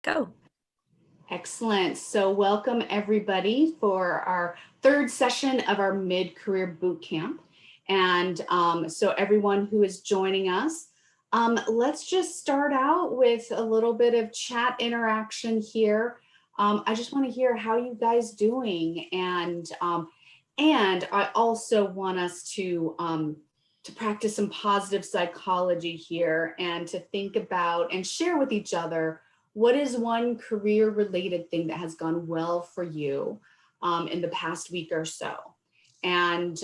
Go. Excellent. So welcome everybody for our third session of our Mid-Career Bootcamp. And so everyone who is joining us, let's just start out with a little bit of chat interaction here. I just want to hear how you guys doing. And I also want us to practice some positive psychology here and to think about and share with each other what is one career-related thing that has gone well for you in the past week or so. And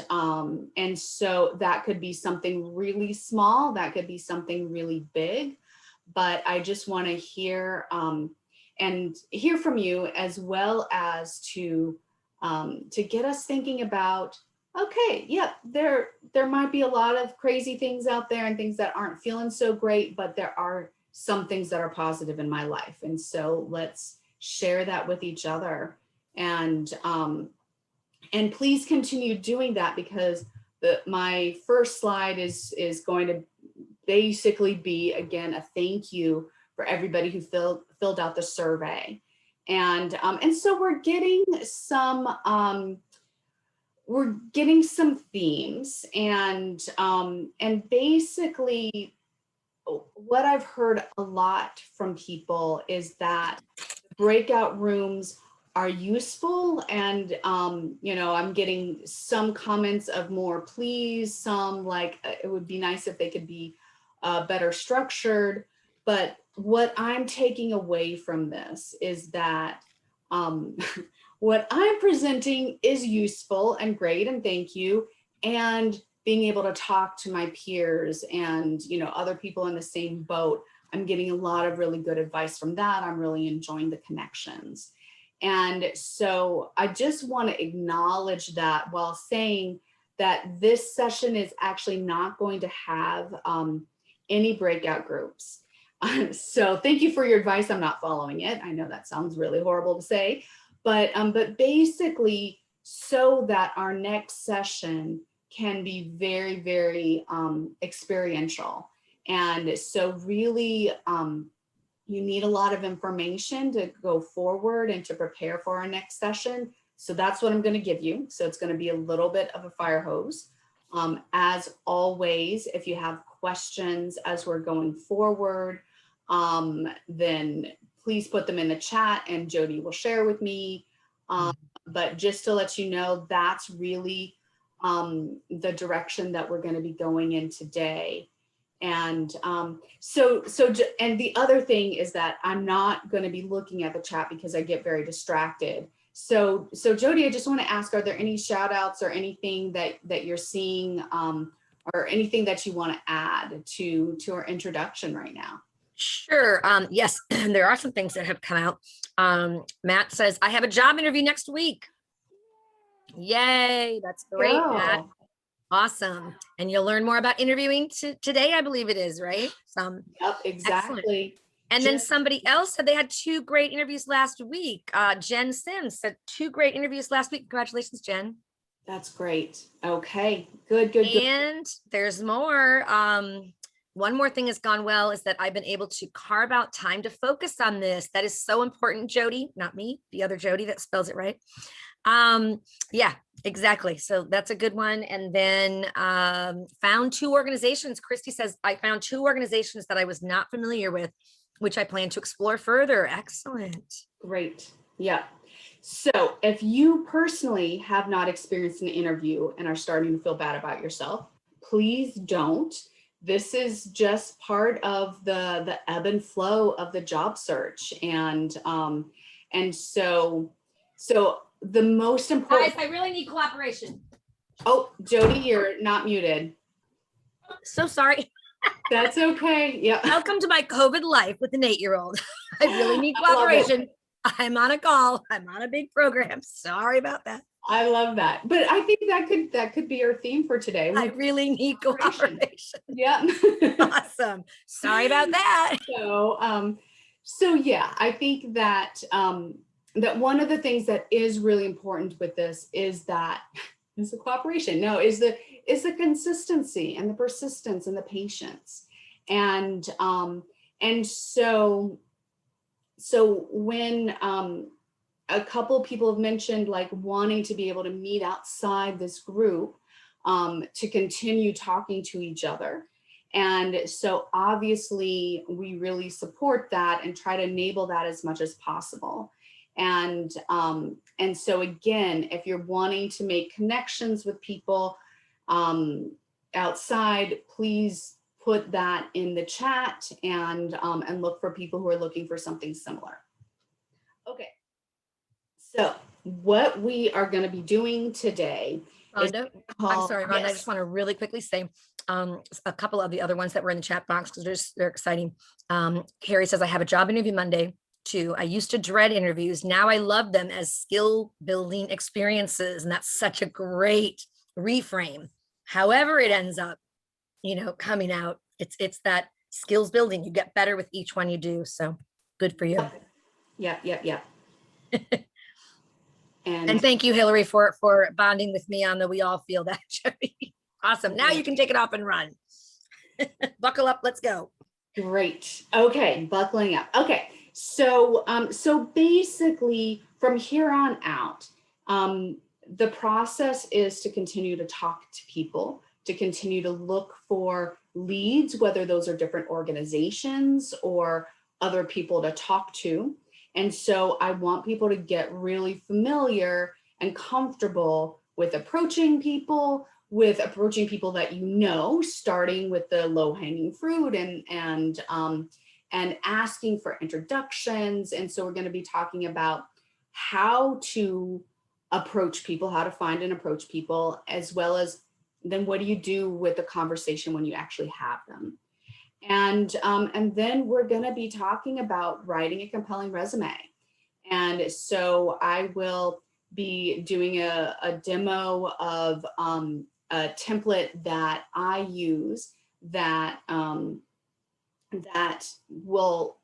so that could be something really small, that could be something really big, but I just want to hear and hear from you, as well as to get us thinking about, okay, yeah, there might be a lot of crazy things out there and things that aren't feeling so great, but there are some things that are positive in my life. And so let's share that with each other. And please continue doing that, because my first slide is going to basically be, again, a thank you for everybody who filled out the survey. And so we're getting some themes, and basically what I've heard a lot from people is that breakout rooms are useful, and I'm getting some comments of more please, some like it would be nice if they could be better structured. But what I'm taking away from this is that what I'm presenting is useful and great, and thank you, and being able to talk to my peers and other people in the same boat, I'm getting a lot of really good advice from that. I'm really enjoying the connections. And so I just want to acknowledge that, while saying that this session is actually not going to have any breakout groups. So thank you for your advice. I'm not following it. I know that sounds really horrible to say, but basically, so that our next session can be very, very experiential. And so really, you need a lot of information to go forward and to prepare for our next session. So that's what I'm going to give you. So it's going to be a little bit of a fire hose. As always, if you have questions as we're going forward, then please put them in the chat and Jody will share with me. But just to let you know, that's really the direction that we're going to be going in today. And and the other thing is that I'm not going to be looking at the chat because I get very distracted. So Jody, I just want to ask, are there any shout outs or anything that you're seeing or anything that you want to add to our introduction right now? Sure. Yes, there are some things that have come out. Matt says, I have a job interview next week. Yay, that's great, Matt. Awesome. And you'll learn more about interviewing today, I believe it is, right? Yep, exactly. Excellent. And then somebody else said they had 2 great interviews last week. Jen Sims said 2 great interviews last week. Congratulations, Jen. That's great. Okay, good. And there's more. One more thing has gone well is that I've been able to carve out time to focus on this. That is so important, Jody, not me, the other Jody that spells it right. Yeah, exactly. So that's a good one. And then found 2 organizations. Christy says, I found 2 organizations that I was not familiar with, which I plan to explore further. Excellent. Great. Yeah. So if you personally have not experienced an interview and are starting to feel bad about yourself, please don't. This is just part of the ebb and flow of the job search. And so the most important— Guys, I really need cooperation. Oh, Jody, you're not muted. So sorry. That's okay. Yeah. Welcome to my COVID life with an 8-year-old. I really need cooperation. I'm on a call. I'm on a big program. Sorry about that. I love that. But I think that could be our theme for today. I really need cooperation. Yeah. Awesome. Sorry about that. So yeah, I think that that one of the things that is really important with this is the cooperation. No, is the consistency and the persistence and the patience. And so so when a couple of people have mentioned like wanting to be able to meet outside this group to continue talking to each other. And so obviously we really support that and try to enable that as much as possible. And so again, if you're wanting to make connections with people outside, please put that in the chat and look for people who are looking for something similar. Okay, so what we are going to be doing today is Rhonda, I'm sorry, Rhonda, I yes. just want to really quickly say a couple of the other ones that were in the chat box because they're exciting. Harry says, I have a job interview Monday too. I used to dread interviews. Now I love them as skill building experiences. And that's such a great reframe. However it ends up, coming out, it's that skills building. You get better with each one you do. So good for you. Yep. And thank you, Hillary, for bonding with me on the We All Feel That. Awesome. Now you can take it off and run. Buckle up. Let's go. Great. Okay, buckling up. Okay, so basically from here on out, the process is to continue to talk to people, to continue to look for leads, whether those are different organizations or other people to talk to. And so I want people to get really familiar and comfortable with approaching people that you know, starting with the low-hanging fruit and asking for introductions. And so we're going to be talking about how to approach people, how to find and approach people, as well as then what do you do with the conversation when you actually have them. And then we're going to be talking about writing a compelling resume. And so I will be doing a demo of a template that I use that will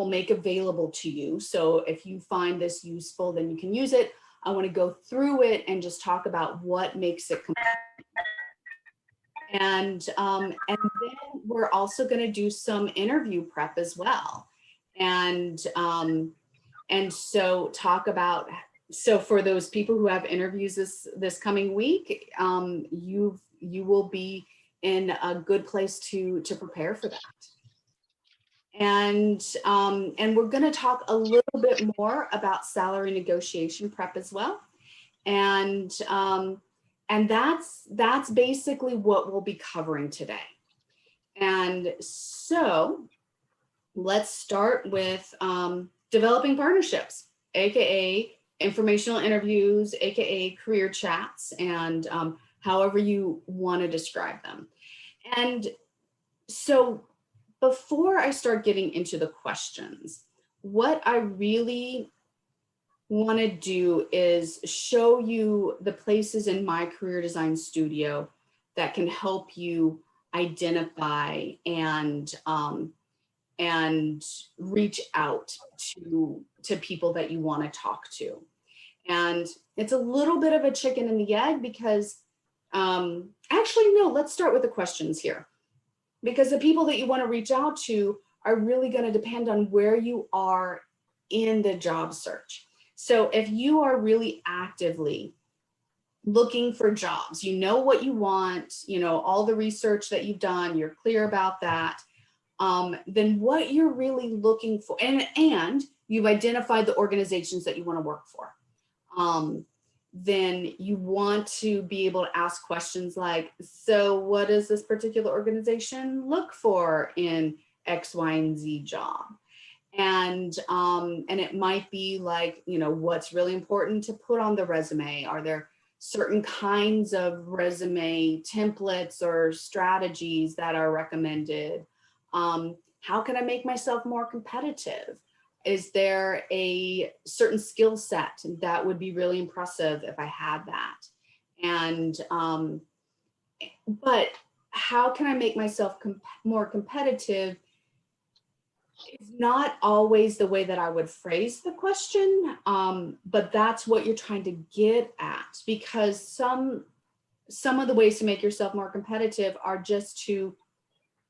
make available to you. So if you find this useful, then you can use it. I want to go through it and just talk about what makes it compelling. And then we're also going to do some interview prep as well. And so talk about, so for those people who have interviews this coming week, you will be in a good place to prepare for that. And we're going to talk a little bit more about salary negotiation prep as well. And that's basically what we'll be covering today. And so let's start with developing partnerships, AKA informational interviews, AKA career chats, and however you want to describe them. And so before I start getting into the questions, what I really want to do is show you the places in my career design studio that can help you identify and reach out to people that you want to talk to. And it's a little bit of a chicken and the egg because actually, no, let's start with the questions here, because the people that you want to reach out to are really going to depend on where you are in the job search. So if you are really actively looking for jobs, you know what you want, you know, all the research that you've done, you're clear about that, then what you're really looking for, and you've identified the organizations that you want to work for, then you want to be able to ask questions like, so what does this particular organization look for in X, Y, and Z job? And it might be like, you know, what's really important to put on the resume? Are there certain kinds of resume templates or strategies that are recommended? How can I make myself more competitive? Is there a certain skill set that would be really impressive if I had that? And, but how can I make myself more competitive? It's not always the way that I would phrase the question, but that's what you're trying to get at, because some of the ways to make yourself more competitive are just to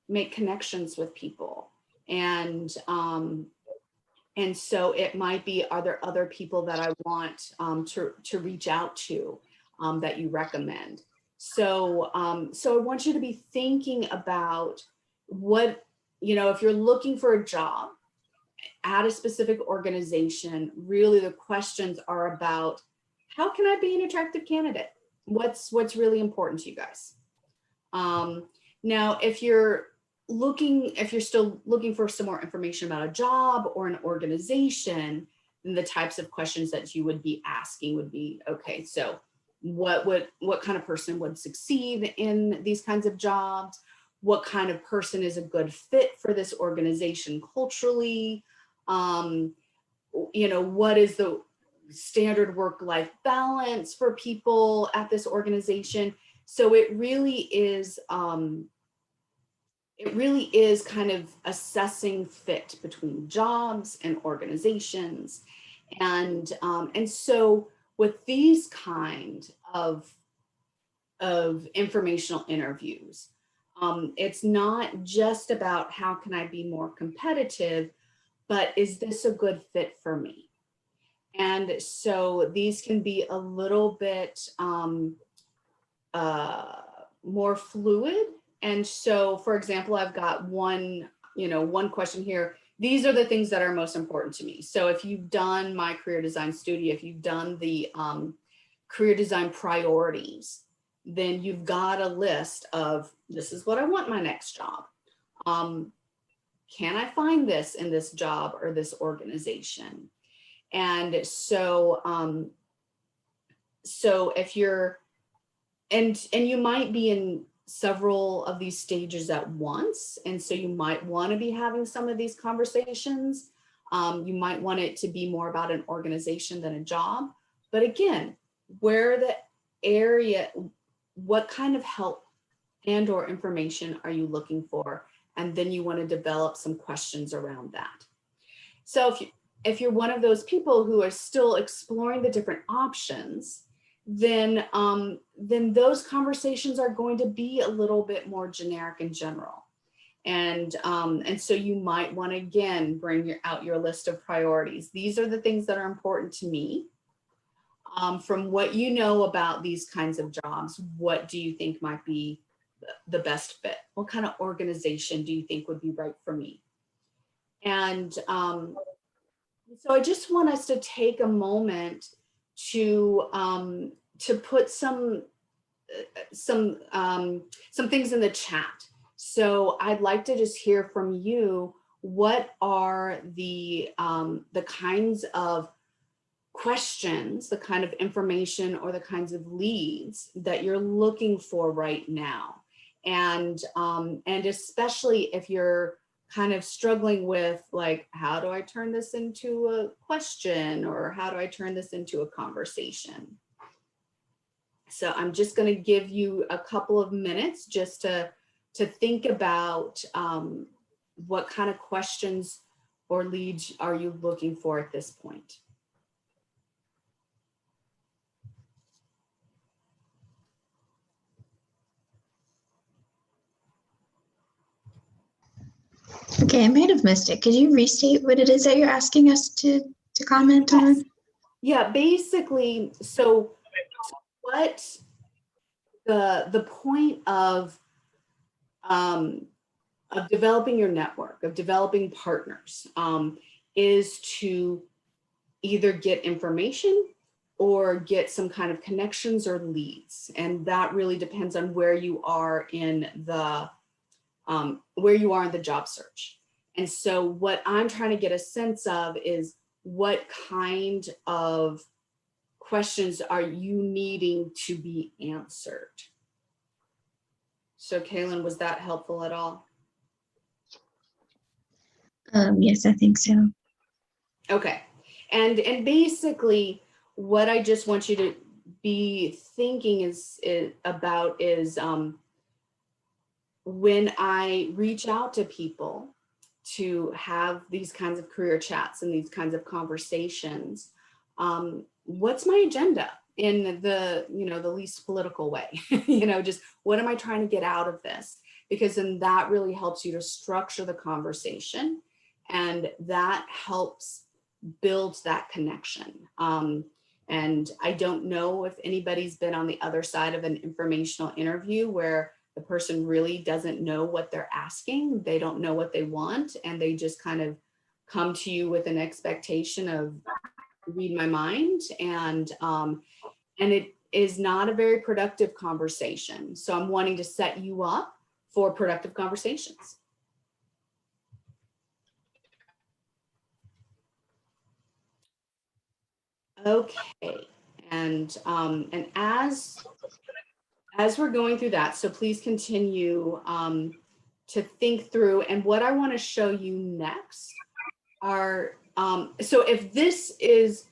make connections with people and And so it might be, are there other people that I want to reach out to that you recommend? So, so I want you to be thinking about what, if you're looking for a job at a specific organization, really the questions are about, how can I be an attractive candidate? What's really important to you guys? Now, if you're still looking for some more information about a job or an organization, then the types of questions that you would be asking would be, okay, so what kind of person would succeed in these kinds of jobs? What kind of person is a good fit for this organization culturally? What is the standard work-life balance for people at this organization? So it really is kind of assessing fit between jobs and organizations. And so with these kind of informational interviews, it's not just about how can I be more competitive, but is this a good fit for me? And so these can be a little bit more fluid. And so, for example, I've got one question here. These are the things that are most important to me. So if you've done my career design studio, if you've done the career design priorities, then you've got a list of, this is what I want my next job. Can I find this in this job or this organization? And so, so if you're, and you might be in several of these stages at once. And so you might want to be having some of these conversations. You might want it to be more about an organization than a job. But again, where the area, what kind of help and or information are you looking for? And then you want to develop some questions around that. So if you're one of those people who are still exploring the different options, then those conversations are going to be a little bit more generic and general. And so you might want to, again, bring out your list of priorities. These are the things that are important to me. From what you know about these kinds of jobs, what do you think might be the best fit? What kind of organization do you think would be right for me? And so I just want us to take a moment to put some things in the chat. So I'd like to just hear from you. What are the kinds of questions, the kind of information or the kinds of leads that you're looking for right now? And especially if you're kind of struggling with, like, how do I turn this into a question, or how do I turn this into a conversation? So I'm just going to give you a couple of minutes just to think about what kind of questions or leads are you looking for at this point. Okay, I might have missed it. Could you restate what it is that you're asking us to comment on? Yeah, basically, so what the point of developing your network, of developing partners, is to either get information or get some kind of connections or leads. And that really depends on where you are in the job search. And so what I'm trying to get a sense of is, what kind of questions are you needing to be answered? So Kaylin, was that helpful at all? Yes, I think so. Okay. And basically what I just want you to be thinking is when I reach out to people to have these kinds of career chats and these kinds of conversations, what's my agenda in the least political way? Just what am I trying to get out of this? Because then that really helps you to structure the conversation And that helps build that connection. And I don't know if anybody's been on the other side of an informational interview where the person really doesn't know what they're asking. They don't know what they want, and they just kind of come to you with an expectation of read my mind. And it is not a very productive conversation. So I'm wanting to set you up for productive conversations. Okay, and as we're going through that, so please continue to think through. And what I want to show you next are, so if this is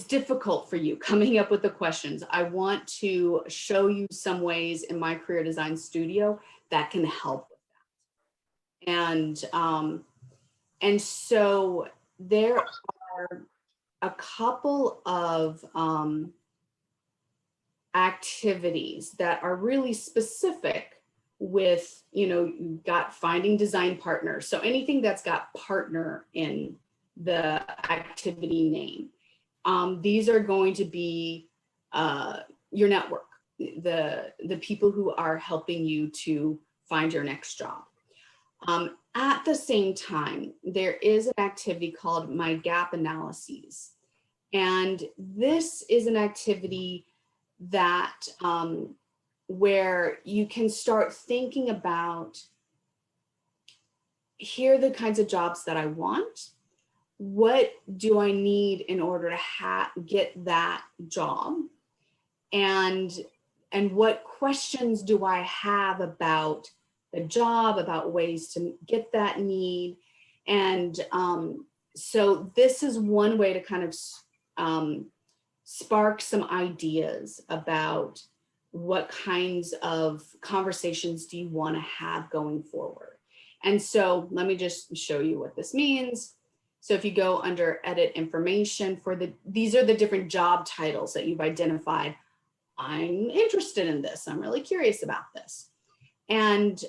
difficult for you coming up with the questions, I want to show you some ways in my career design studio that can help with that. And so there are a couple of activities that are really specific with, you've got finding design partners. So anything that's got partner in the activity name. These are going to be your network, the people who are helping you to find your next job. At the same time, there is an activity called My Gap Analyses. And this is an activity that where you can start thinking about, here are the kinds of jobs that I want. What do I need in order to get that job? And what questions do I have about the job, about ways to get that need? And so this is one way to kind of spark some ideas about what kinds of conversations do you want to have going forward. And so let me just show you what this means. So if you go under edit information these are the different job titles that you've identified. I'm interested in this. I'm really curious about this. And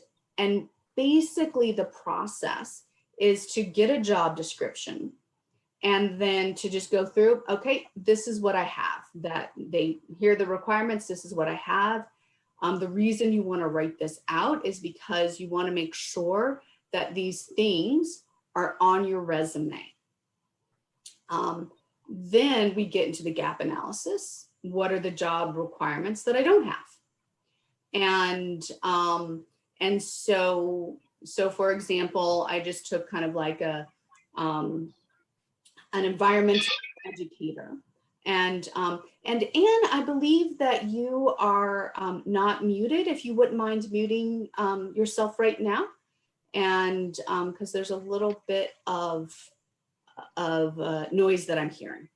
basically the process is to get a job description and then to just go through, okay, this is what I have, here are the requirements, this is what I have. The reason you want to write this out is because you want to make sure that these things are on your resume. Then we get into the gap analysis. What are the job requirements that I don't have? And so for example, I just took kind of like an environmental educator. And Anne, I believe that you are not muted. If you wouldn't mind muting yourself right now, and because there's a little bit of noise that I'm hearing.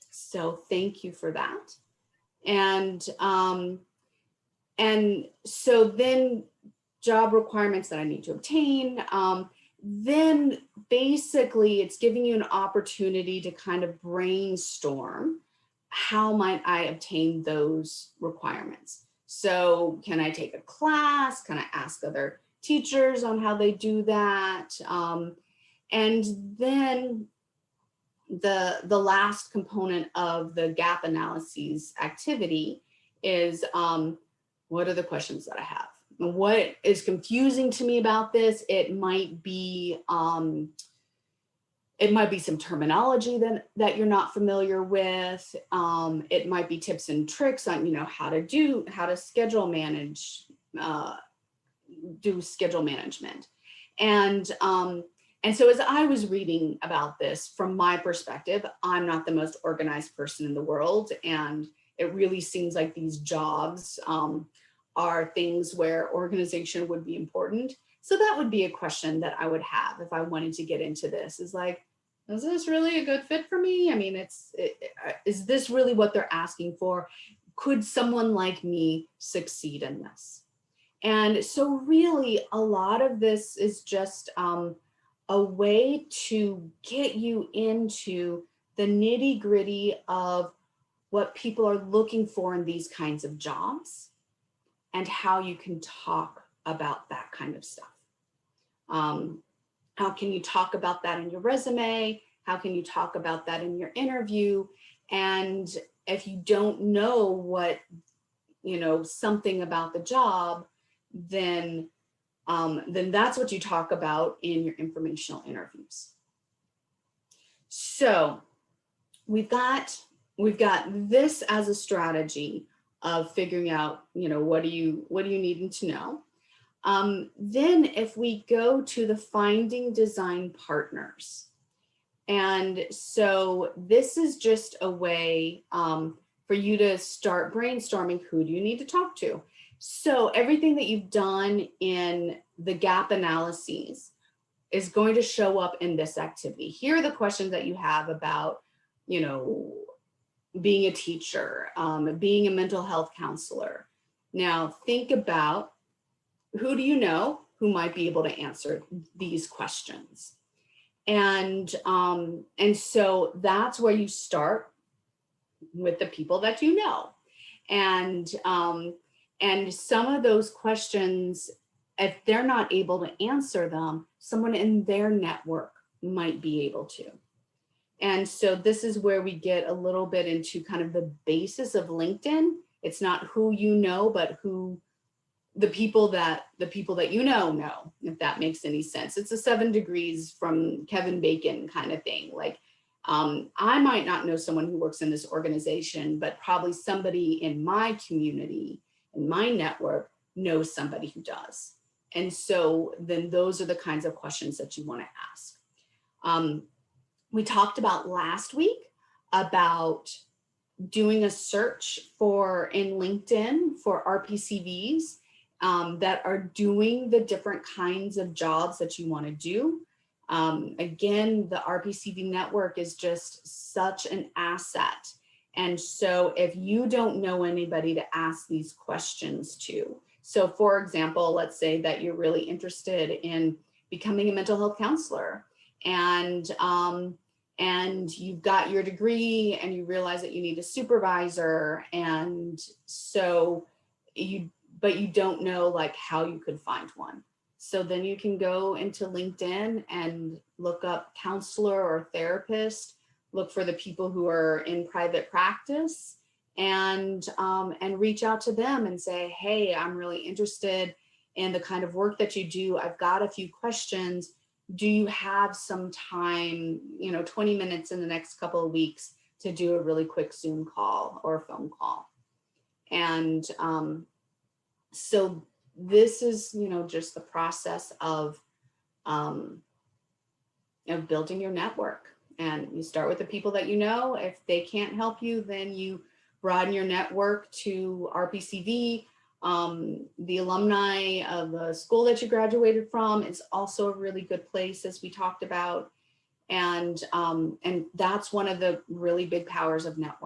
So thank you for that. And so then job requirements that I need to obtain. Then basically it's giving you an opportunity to kind of brainstorm, how might I obtain those requirements? So can I take a class? Can I ask other teachers on how they do that? And then the last component of the gap analyses activity is, what are the questions that I have? What is confusing to me about this? It might be some terminology that you're not familiar with. It might be tips and tricks on, how to schedule manage, do schedule management. And so as I was reading about this, from my perspective, I'm not the most organized person in the world. And it really seems like these jobs are things where organization would be important. So that would be a question that I would have if I wanted to get into this, is like, is this really a good fit for me? I mean, is this really what they're asking for? Could someone like me succeed in this? And so really a lot of this is just a way to get you into the nitty-gritty of what people are looking for in these kinds of jobs and how you can talk about that kind of stuff. How can you talk about that in your resume? How can you talk about that in your interview? And if you don't know what, something about the job, then that's what you talk about in your informational interviews. So we've got this as a strategy of figuring out, what do you need to know. Then if we go to the finding design partners, and so this is just a way for you to start brainstorming, who do you need to talk to? So everything that you've done in the gap analyses is going to show up in this activity. Here are the questions that you have about, being a teacher, being a mental health counselor. Now think about, who do you know who might be able to answer these questions? And so that's where you start with the people that you know. And some of those questions, if they're not able to answer them, someone in their network might be able to. And so this is where we get a little bit into kind of the basis of LinkedIn. It's not who you know, but who the people that you know, if that makes any sense. It's a 7 degrees from Kevin Bacon kind of thing. Like, I might not know someone who works in this organization, but probably somebody in my community, in my network, knows somebody who does. And so then those are the kinds of questions that you want to ask. We talked about last week about doing a search in LinkedIn for RPCVs that are doing the different kinds of jobs that you want to do. Again, the RPCV network is just such an asset. And so if you don't know anybody to ask these questions to, so for example, let's say that you're really interested in becoming a mental health counselor, and you've got your degree and you realize that you need a supervisor, and so but you don't know like how you could find one. So then you can go into LinkedIn and look up counselor or therapist, look for the people who are in private practice, and reach out to them and say, hey, I'm really interested in the kind of work that you do. I've got a few questions. Do you have some time, 20 minutes in the next couple of weeks to do a really quick Zoom call or phone call? And so this is, just the process of building your network. And you start with the people that you know. If they can't help you, then you broaden your network to RPCV. The alumni of the school that you graduated from is also a really good place, as we talked about. And that's one of the really big powers of not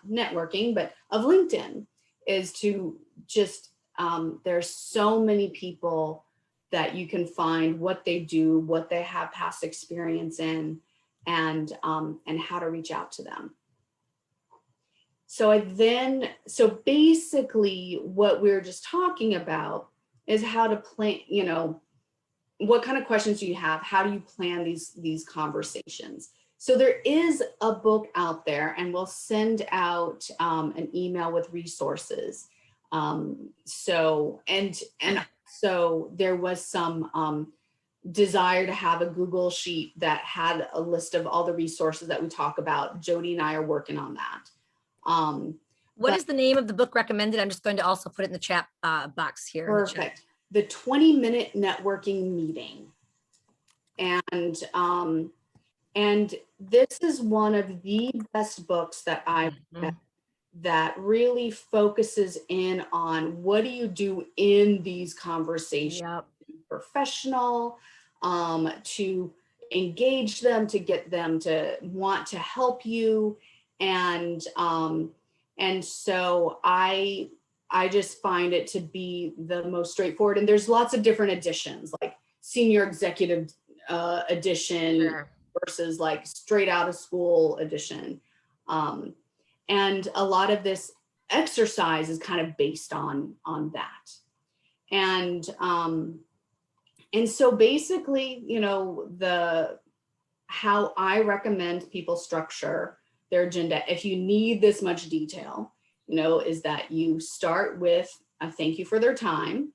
networking, but of LinkedIn, is to just, there's so many people that you can find, what they do, what they have past experience in, and how to reach out to them. So basically what we're just talking about is how to plan, what kind of questions do you have? How do you plan these conversations? So there is a book out there, and we'll send out an email with resources. So there was some desire to have a Google sheet that had a list of all the resources that we talk about. Jody and I are working on that. What is the name of the book recommended? I'm just going to also put it in the chat box here. Perfect. The 20-minute networking meeting. And this is one of the best books that I've read, that really focuses in on what do you do in these conversations. Yep. Professional, to engage them, to get them to want to help you. And so I just find it to be the most straightforward. And there's lots of different editions, like senior executive edition, sure, versus like straight out of school edition. And a lot of this exercise is kind of based on that. And And so basically, you know, how I recommend people structure their agenda, if you need this much detail, you know, is that you start with a thank you for their time.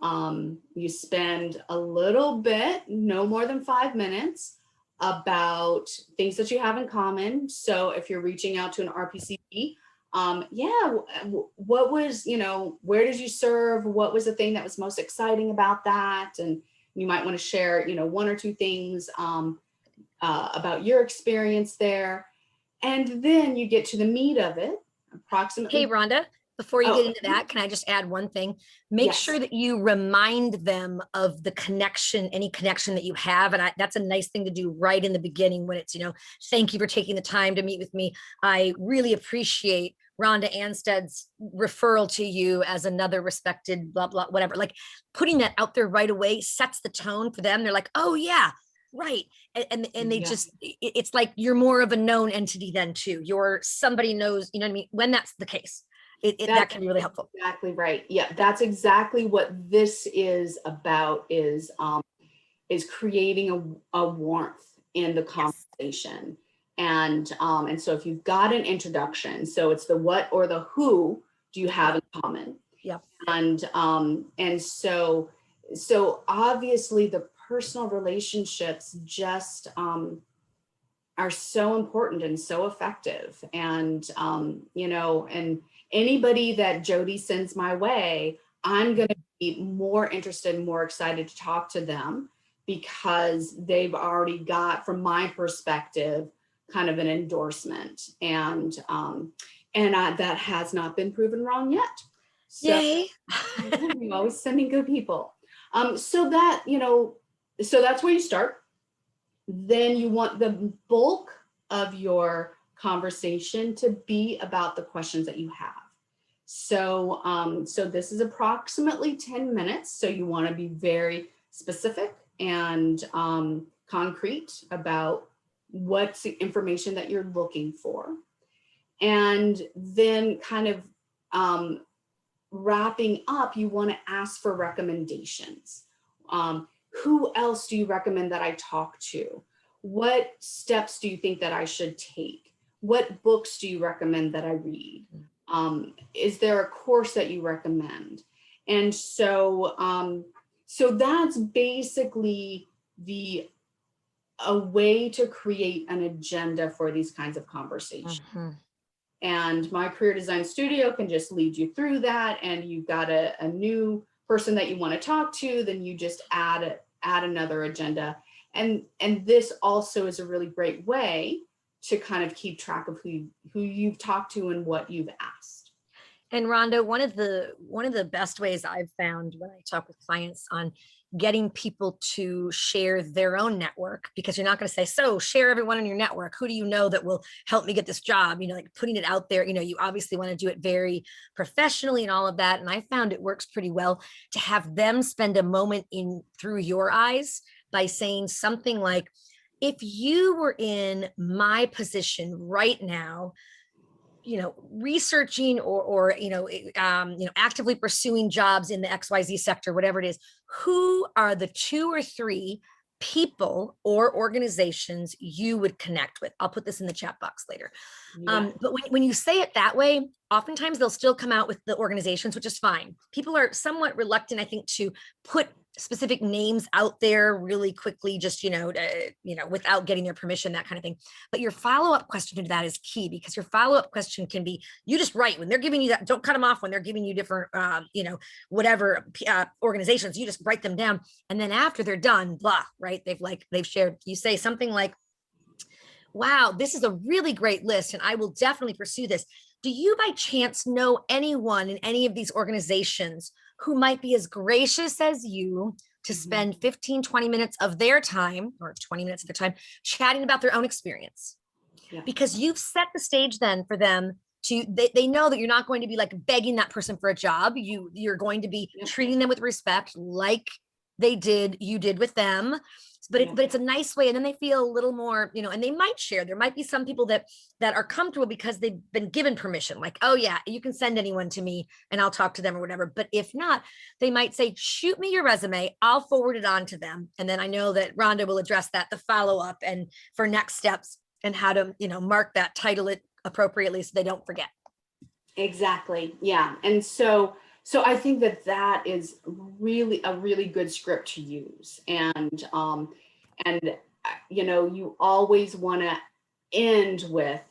You spend a little bit, no more than 5 minutes, about things that you have in common. So if you're reaching out to an RPCP, what was, you know, where did you serve? What was the thing that was most exciting about that? And you might want to share, you know, 1 or 2 things about your experience there. And then you get to the meat of it, approximately. Hey, Rhonda, before you Oh, get into that, can I just add one thing? Make yes. sure that you remind them of the connection, any connection that you have. And that's a nice thing to do right in the beginning when it's, you know, thank you for taking the time to meet with me. I really appreciate Rhonda Anstead's referral to you as another respected blah, blah, whatever. Like putting that out there right away sets the tone for them. They're like, oh yeah, right. And they just, it's like you're more of a known entity then too. You're somebody knows, you know what I mean? When that's the case, that can be really helpful. Exactly right. Yeah, that's exactly what this is about, is creating a warmth in the conversation. Yes. And so if you've got an introduction, so it's the what or the who do you have in common? Yeah. And so obviously the personal relationships just are so important and so effective. And you know, and anybody that Jody sends my way, I'm going to be more interested and more excited to talk to them, because they've already got, from my perspective, kind of an endorsement, and that has not been proven wrong yet. So yay. I'm always sending good people. So that, you know, so that's where you start. Then you want the bulk of your conversation to be about the questions that you have. So, so this is approximately 10 minutes. So you want to be very specific and concrete about what's the information that you're looking for. And then kind of wrapping up, you want to ask for recommendations. Who else do you recommend that I talk to? What steps do you think that I should take? What books do you recommend that I read? Is there a course that you recommend? And so, so that's basically a way to create an agenda for these kinds of conversations. Mm-hmm. And my career design studio can just lead you through that. And you've got a new person that you want to talk to, then you just add another agenda. And this also is a really great way to kind of keep track of who you've talked to and what you've asked. And Rhonda, one of the best ways I've found when I talk with clients on getting people to share their own network, because you're not going to say, so share everyone in your network. Who do you know that will help me get this job? You know, like putting it out there, you know, you obviously want to do it very professionally and all of that. And I found it works pretty well to have them spend a moment through your eyes by saying something like, if you were in my position right now, you know, researching or actively pursuing jobs in the XYZ sector, whatever it is, who are the 2 or 3 people or organizations you would connect with? I'll put this in the chat box later. Yeah. But when you say it that way, oftentimes they'll still come out with the organizations, which is fine. People are somewhat reluctant, I think, to put specific names out there really quickly, just, without getting their permission, that kind of thing. But your follow-up question to that is key, because your follow-up question can be, you just write when they're giving you that, don't cut them off when they're giving you different, organizations, you just write them down. And then after they're done, blah, right? They've shared, you say something like, wow, this is a really great list, and I will definitely pursue this. Do you by chance know anyone in any of these organizations who might be as gracious as you to spend 15, 20 minutes of their time, or 20 minutes of their time, chatting about their own experience? Yeah. Because you've set the stage then for them to, they know that you're not going to be like begging that person for a job. You're going to be treating them with respect, like you did with them. but it's a nice way. And then they feel a little more, and they might share. There might be some people that are comfortable because they've been given permission, like, oh yeah, you can send anyone to me and I'll talk to them or whatever. But if not, they might say, shoot me your resume, I'll forward it on to them. And then I know that Rhonda will address that, the follow-up and for next steps and how to, mark that, title it appropriately so they don't forget. Exactly. Yeah. And so I think that is really a really good script to use. And you always want to end with,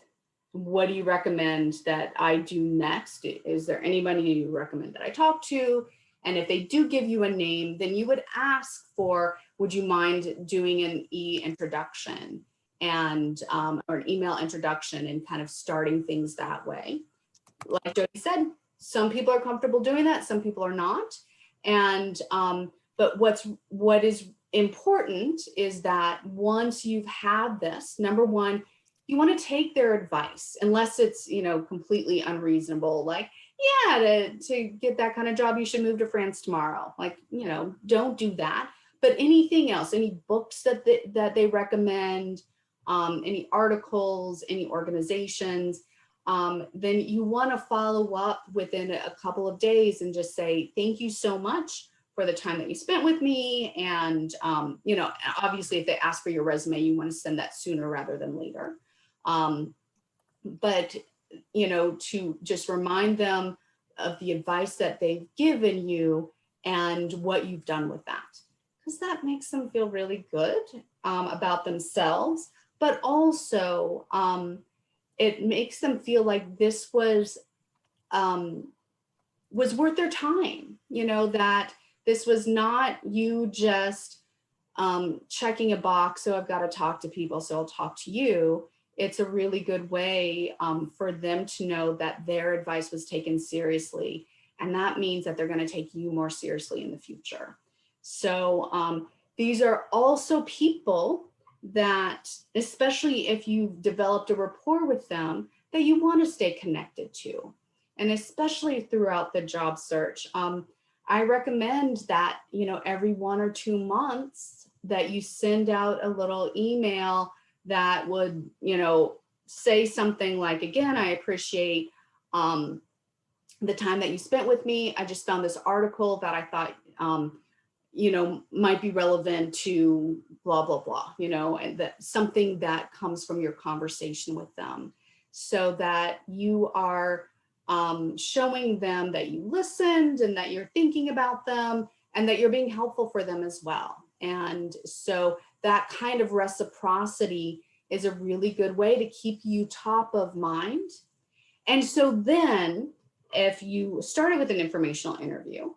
what do you recommend that I do next? Is there anybody you recommend that I talk to? And if they do give you a name, then you would ask for, would you mind doing an introduction and or an email introduction, and kind of starting things that way. Like Jody said, some people are comfortable doing that, some people are not. And but what is important is that once you've had this, number one, you want to take their advice, unless it's completely unreasonable, like, yeah, to get that kind of job you should move to France tomorrow, like, don't do that. But anything else, any books that they recommend, any articles, any organizations, then you want to follow up within a couple of days and just say, thank you so much for the time that you spent with me. And, obviously if they ask for your resume, you want to send that sooner rather than later. But, to just remind them of the advice that they've given you and what you've done with that, because that makes them feel really good about themselves, but also, it makes them feel like this was worth their time, that this was not you just checking a box. So I've got to talk to people, so I'll talk to you. It's a really good way for them to know that their advice was taken seriously. And that means that they're going to take you more seriously in the future. So these are also people that, especially if you've developed a rapport with them, that you want to stay connected to. And especially throughout the job search, I recommend that, every 1 or 2 months that you send out a little email that would, say something like, again, I appreciate the time that you spent with me. I just found this article that I thought, might be relevant to blah, blah, blah, and that something that comes from your conversation with them, so that you are showing them that you listened and that you're thinking about them and that you're being helpful for them as well. And so that kind of reciprocity is a really good way to keep you top of mind. And so then if you started with an informational interview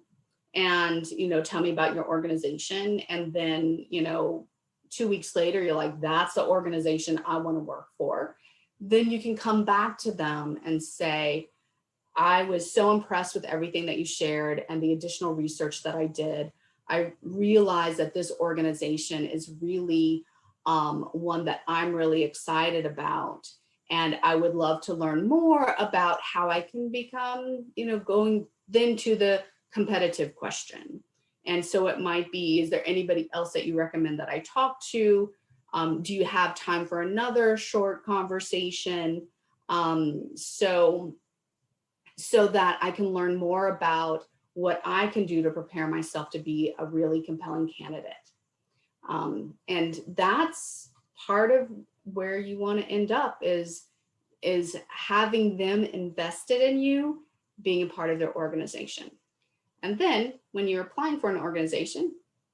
and, tell me about your organization, and then, 2 weeks later, you're like, that's the organization I want to work for, then you can come back to them and say, I was so impressed with everything that you shared and the additional research that I did. I realized that this organization is really one that I'm really excited about. And I would love to learn more about how I can become, going then to the competitive question. And so it might be, is there anybody else that you recommend that I talk to? Do you have time for another short conversation? So that I can learn more about what I can do to prepare myself to be a really compelling candidate. And that's part of where you want to end up, is having them invested in you, being a part of their organization. And then when you're applying for an organization,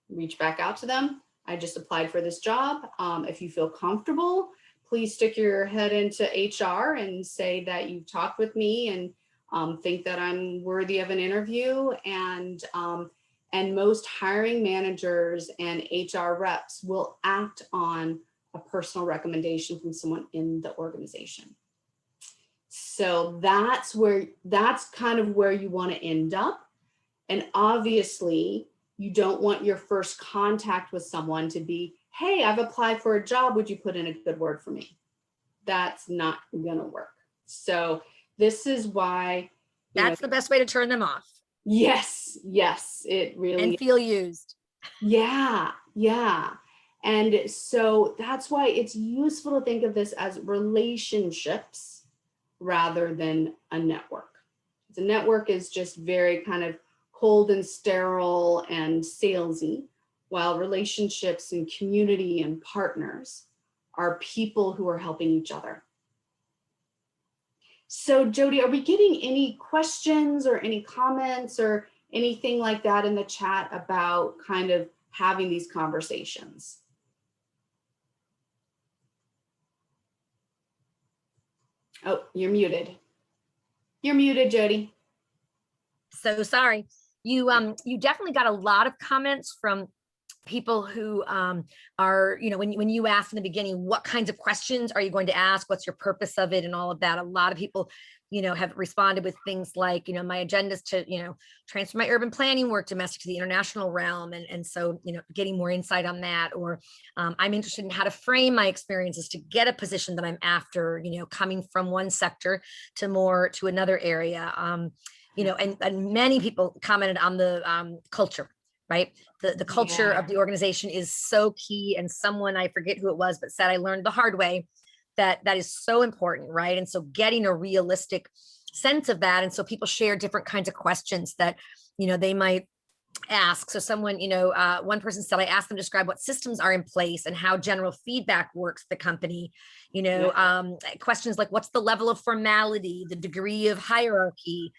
reach back out to them. I just applied for this job. If you feel comfortable, please stick your head into HR and say that you've talked with me and think that I'm worthy of an interview. And most hiring managers and HR reps will act on a personal recommendation from someone in the organization. So that's kind of where you want to end up. And obviously, you don't want your first contact with someone to be, hey, I've applied for a job. Would you put in a good word for me? That's not going to work. So this is why. That's the best way to turn them off. Yes, it really. And feel used. Yeah. And so that's why it's useful to think of this as relationships rather than a network. The network is just very kind of cold and sterile and salesy, while relationships and community and partners are people who are helping each other. So Jody, are we getting any questions or any comments or anything like that in the chat about kind of having these conversations? Oh, you're muted. You're muted, Jody. So sorry. You definitely got a lot of comments from people who are, when you asked in the beginning, what kinds of questions are you going to ask? What's your purpose of it and all of that? A lot of people, have responded with things like, my agenda is to, transfer my urban planning work domestic to the international realm. And so, getting more insight on that, or I'm interested in how to frame my experiences to get a position that I'm after, coming from one sector to another area. And many people commented on the culture, right? The culture of the organization is so key. And someone, I forget who it was, but said, I learned the hard way that is so important, right? And so getting a realistic sense of that. And so people share different kinds of questions that, they might ask. So someone, one person said, I asked them to describe what systems are in place and how general feedback works at the company. Questions like, what's the level of formality, the degree of hierarchy,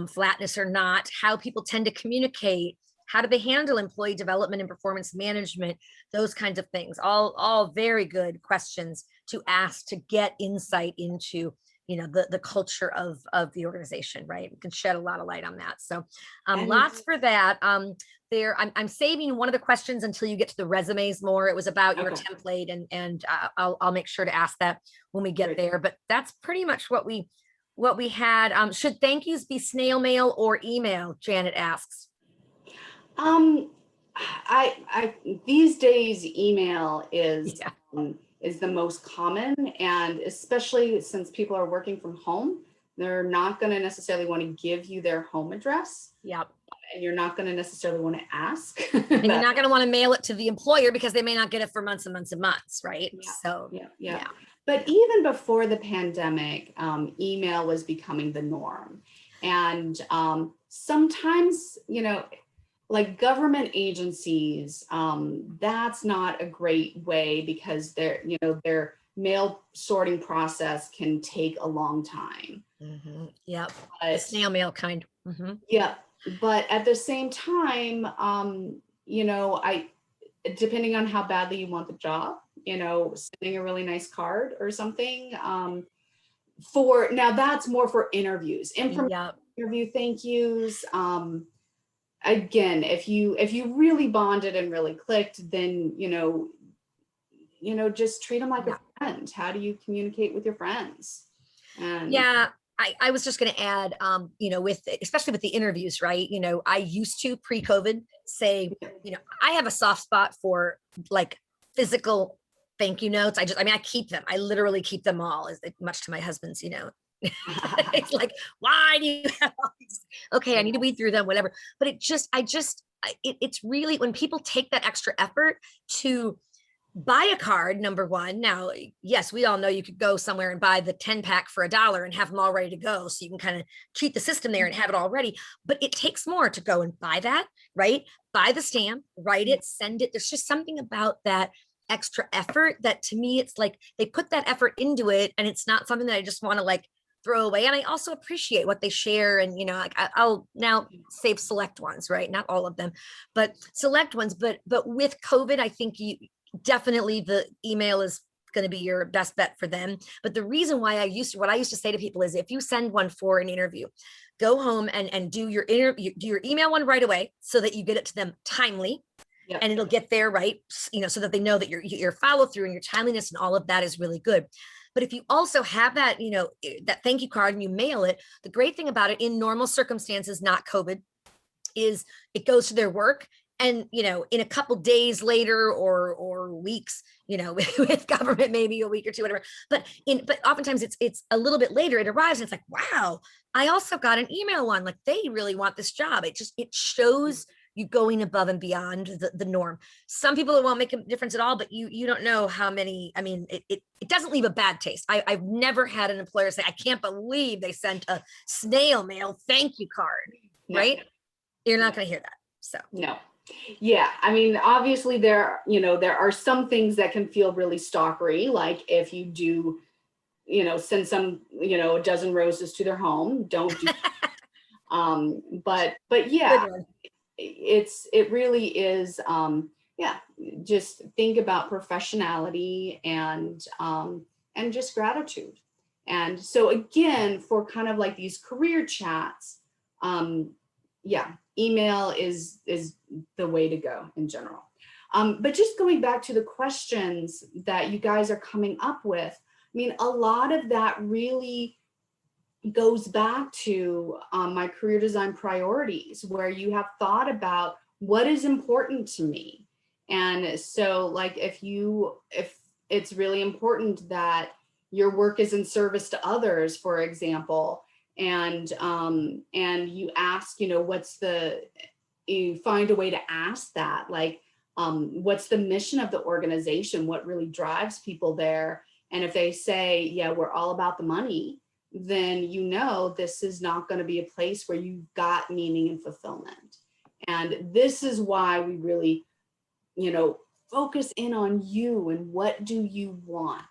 flatness or not, how people tend to communicate, how do they handle employee development and performance management, those kinds of things, all very good questions to ask to get insight into, the culture of the organization, right? You can shed a lot of light on that. So lots for that. I'm saving one of the questions until you get to the resumes more. It was about your template, and I'll make sure to ask that when we get there. But that's pretty much what we had. Should thank yous be snail mail or email? Janet asks. I these days email is the most common, and especially since people are working from home, they're not going to necessarily want to give you their home address. Yep. And you're not going to necessarily want to ask. And you're not going to want to mail it to the employer because they may not get it for months and months and months, right? Yeah. So yeah. But even before the pandemic, email was becoming the norm. And sometimes, like government agencies, that's not a great way because their mail sorting process can take a long time. Mm-hmm. Yep. The snail mail kind. Mm-hmm. Yeah. But at the same time, depending on how badly you want the job, sending a really nice card or something. Now that's more for interviews. Interview thank yous. Again, if you really bonded and really clicked, then just treat them like a friend. How do you communicate with your friends? And I was just going to add, especially with the interviews, right? I used to pre-COVID say, I have a soft spot for like physical thank you notes. I keep them. I literally keep them all, much to my husband's, it's like, why do you have all these? Okay, I need to weed through them, whatever. But it's really when people take that extra effort to buy a card, number one. Now, yes, we all know you could go somewhere and buy the 10-pack for $1 and have them all ready to go. So you can kind of cheat the system there and have it all ready. But it takes more to go and buy that, right? Buy the stamp, write it, send it. There's just something about that extra effort that to me, it's like they put that effort into it. And it's not something that I just want to like throw away. And I also appreciate what they share. And, I'll now save select ones, right? Not all of them, but select ones. But with COVID, I think definitely the email is going to be your best bet for them. But the reason why what I used to say to people is if you send one for an interview, go home and do your email one right away so that you get it to them timely. Yep. And it'll get there, right? So that they know that your follow through and your timeliness and all of that is really good. But if you also have that, that thank you card and you mail it, the great thing about it in normal circumstances, not COVID, is it goes to their work. And, in a couple days later or weeks, with government, maybe a week or two, whatever. But oftentimes it's a little bit later, it arrives and it's like, wow, I also got an email one. Like they really want this job. It shows you going above and beyond the norm. Some people, it won't make a difference at all, but you don't know how many, I mean, it doesn't leave a bad taste. I've never had an employer say, I can't believe they sent a snail mail thank you card, right? You're not going to hear that. So no. Yeah, I mean, obviously there are some things that can feel really stalkery, like if you do, send some, a dozen roses to their home, don't do but yeah, it really is, just think about professionality and just gratitude. And so again, for kind of like these career chats, email is the way to go in general. But just going back to the questions that you guys are coming up with, I mean, a lot of that really goes back to my career design priorities, where you have thought about what is important to me. And so like if it's really important that your work is in service to others, for example, and you ask, you find a way to ask that, like, what's the mission of the organization? What really drives people there? And if they say, yeah, we're all about the money, then this is not going to be a place where you've got meaning and fulfillment. And this is why we really, focus in on you and what do you want,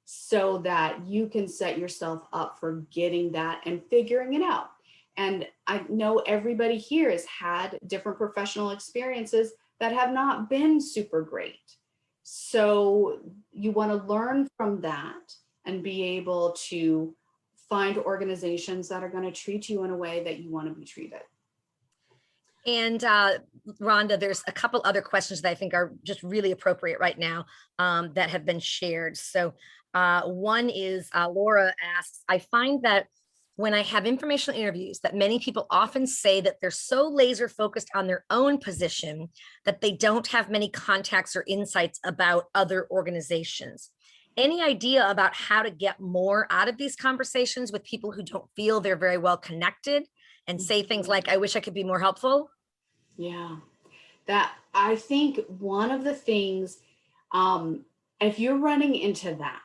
so that you can set yourself up for getting that and figuring it out. And I know everybody here has had different professional experiences that have not been super great. So you want to learn from that and be able to find organizations that are going to treat you in a way that you want to be treated. And Rhonda, there's a couple other questions that I think are just really appropriate right now that have been shared. So one is Laura asks, I find that when I have informational interviews, that many people often say that they're so laser focused on their own position that they don't have many contacts or insights about other organizations. Any idea about how to get more out of these conversations with people who don't feel they're very well connected and say things like, I wish I could be more helpful? Yeah, that I think one of the things, if you're running into that,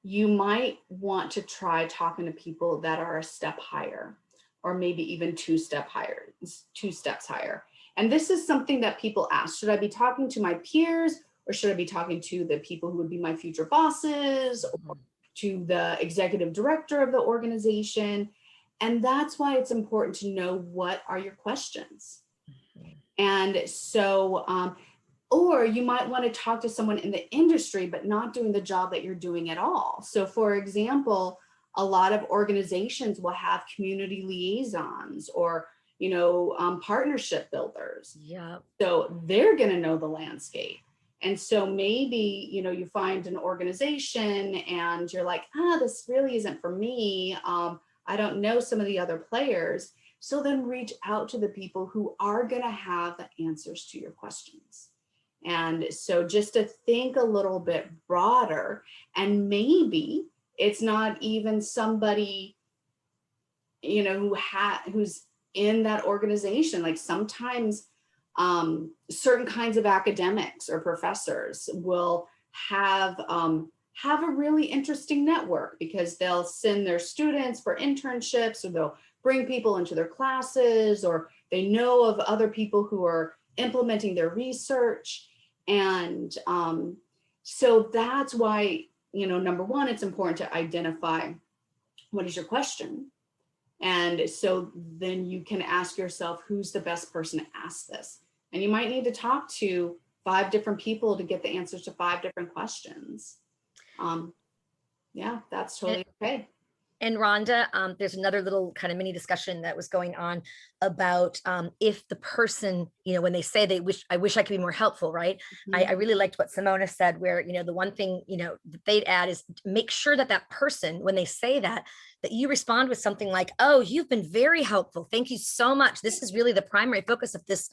you might want to try talking to people that are a step higher, or maybe even two steps higher. And this is something that people ask, should I be talking to my peers, or should I be talking to the people who would be my future bosses, or to the executive director of the organization? And that's why it's important to know, what are your questions? And so, or you might want to talk to someone in the industry, but not doing the job that you're doing at all. So for example, a lot of organizations will have community liaisons or, partnership builders. Yeah. So they're going to know the landscape. And so maybe, you find an organization and you're like, this really isn't for me. I don't know some of the other players. So then reach out to the people who are going to have the answers to your questions. And so just to think a little bit broader, and maybe it's not even somebody, who's in that organization. Like sometimes certain kinds of academics or professors will have a really interesting network, because they'll send their students for internships, or they'll bring people into their classes, or they know of other people who are implementing their research. And so that's why, number one, it's important to identify what is your question. And so then you can ask yourself, who's the best person to ask this? And you might need to talk to 5 different people to get the answers to 5 different questions. That's totally okay. And Rhonda, there's another little kind of mini discussion that was going on about if the person, when they say I wish I could be more helpful, right? Mm-hmm. I really liked what Simona said, where, the one thing, that they'd add is make sure that person, when they say that you respond with something like, oh, you've been very helpful. Thank you so much. This is really the primary focus of this,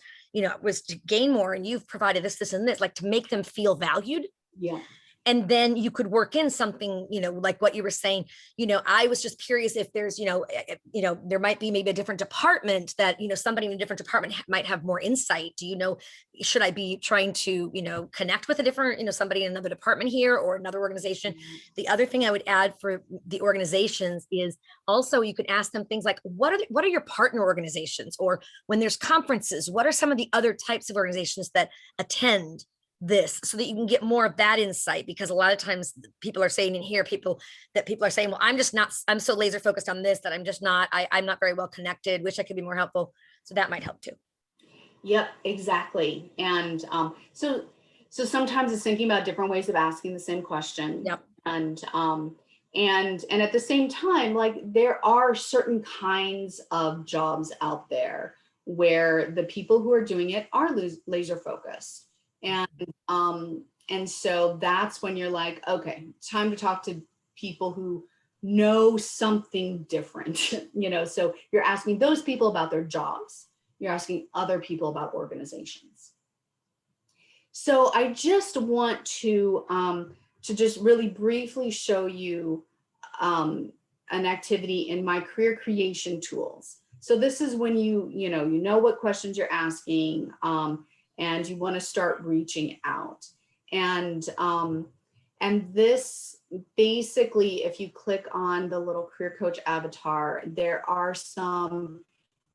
was to gain more, and you've provided this, and this, like to make them feel valued. Yeah. And then you could work in something, like what you were saying, I was just curious if there's, there might be maybe a different department that, somebody in a different department might have more insight. Do you know, should I be trying to, connect with a different, somebody in another department here or another organization? The other thing I would add for the organizations is also you could ask them things like, what are your partner organizations? Or when there's conferences, what are some of the other types of organizations that attend this, so that you can get more of that insight? Because a lot of times people are saying in here, people are saying, well, I'm so laser focused on this that I'm not very well connected, wish I could be more helpful. So that might help too. Yep, exactly. And so sometimes it's thinking about different ways of asking the same question. Yep. And at the same time, like, there are certain kinds of jobs out there where the people who are doing it are laser focused. And so that's when you're like, okay, time to talk to people who know something different, so you're asking those people about their jobs. You're asking other people about organizations. So I just want to just really briefly show you an activity in my career creation tools. So this is when you know what questions you're asking, and you want to start reaching out. And this basically, if you click on the little career coach avatar, there are some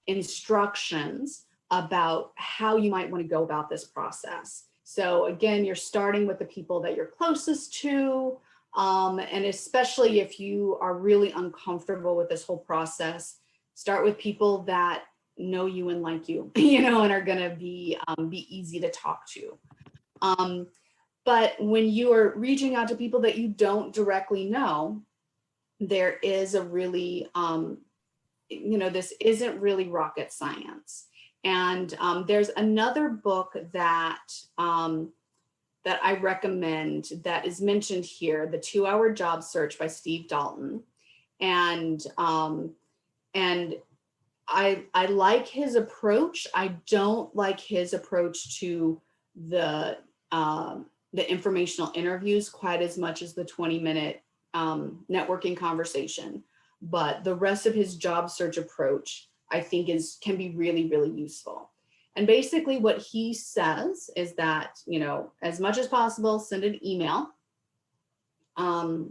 instructions about how you might want to go about this process. So again, you're starting with the people that you're closest to, and especially if you are really uncomfortable with this whole process, start with people that know you and like you, and are going to be easy to talk to. But when you are reaching out to people that you don't directly know, there is a really, this isn't really rocket science. And there's another book that I recommend that is mentioned here, The 2-Hour Job Search by Steve Dalton. And I like his approach. I don't like his approach to the informational interviews quite as much as the 20-minute networking conversation. But the rest of his job search approach, I think, can be really, really useful. And basically what he says is that, as much as possible, send an email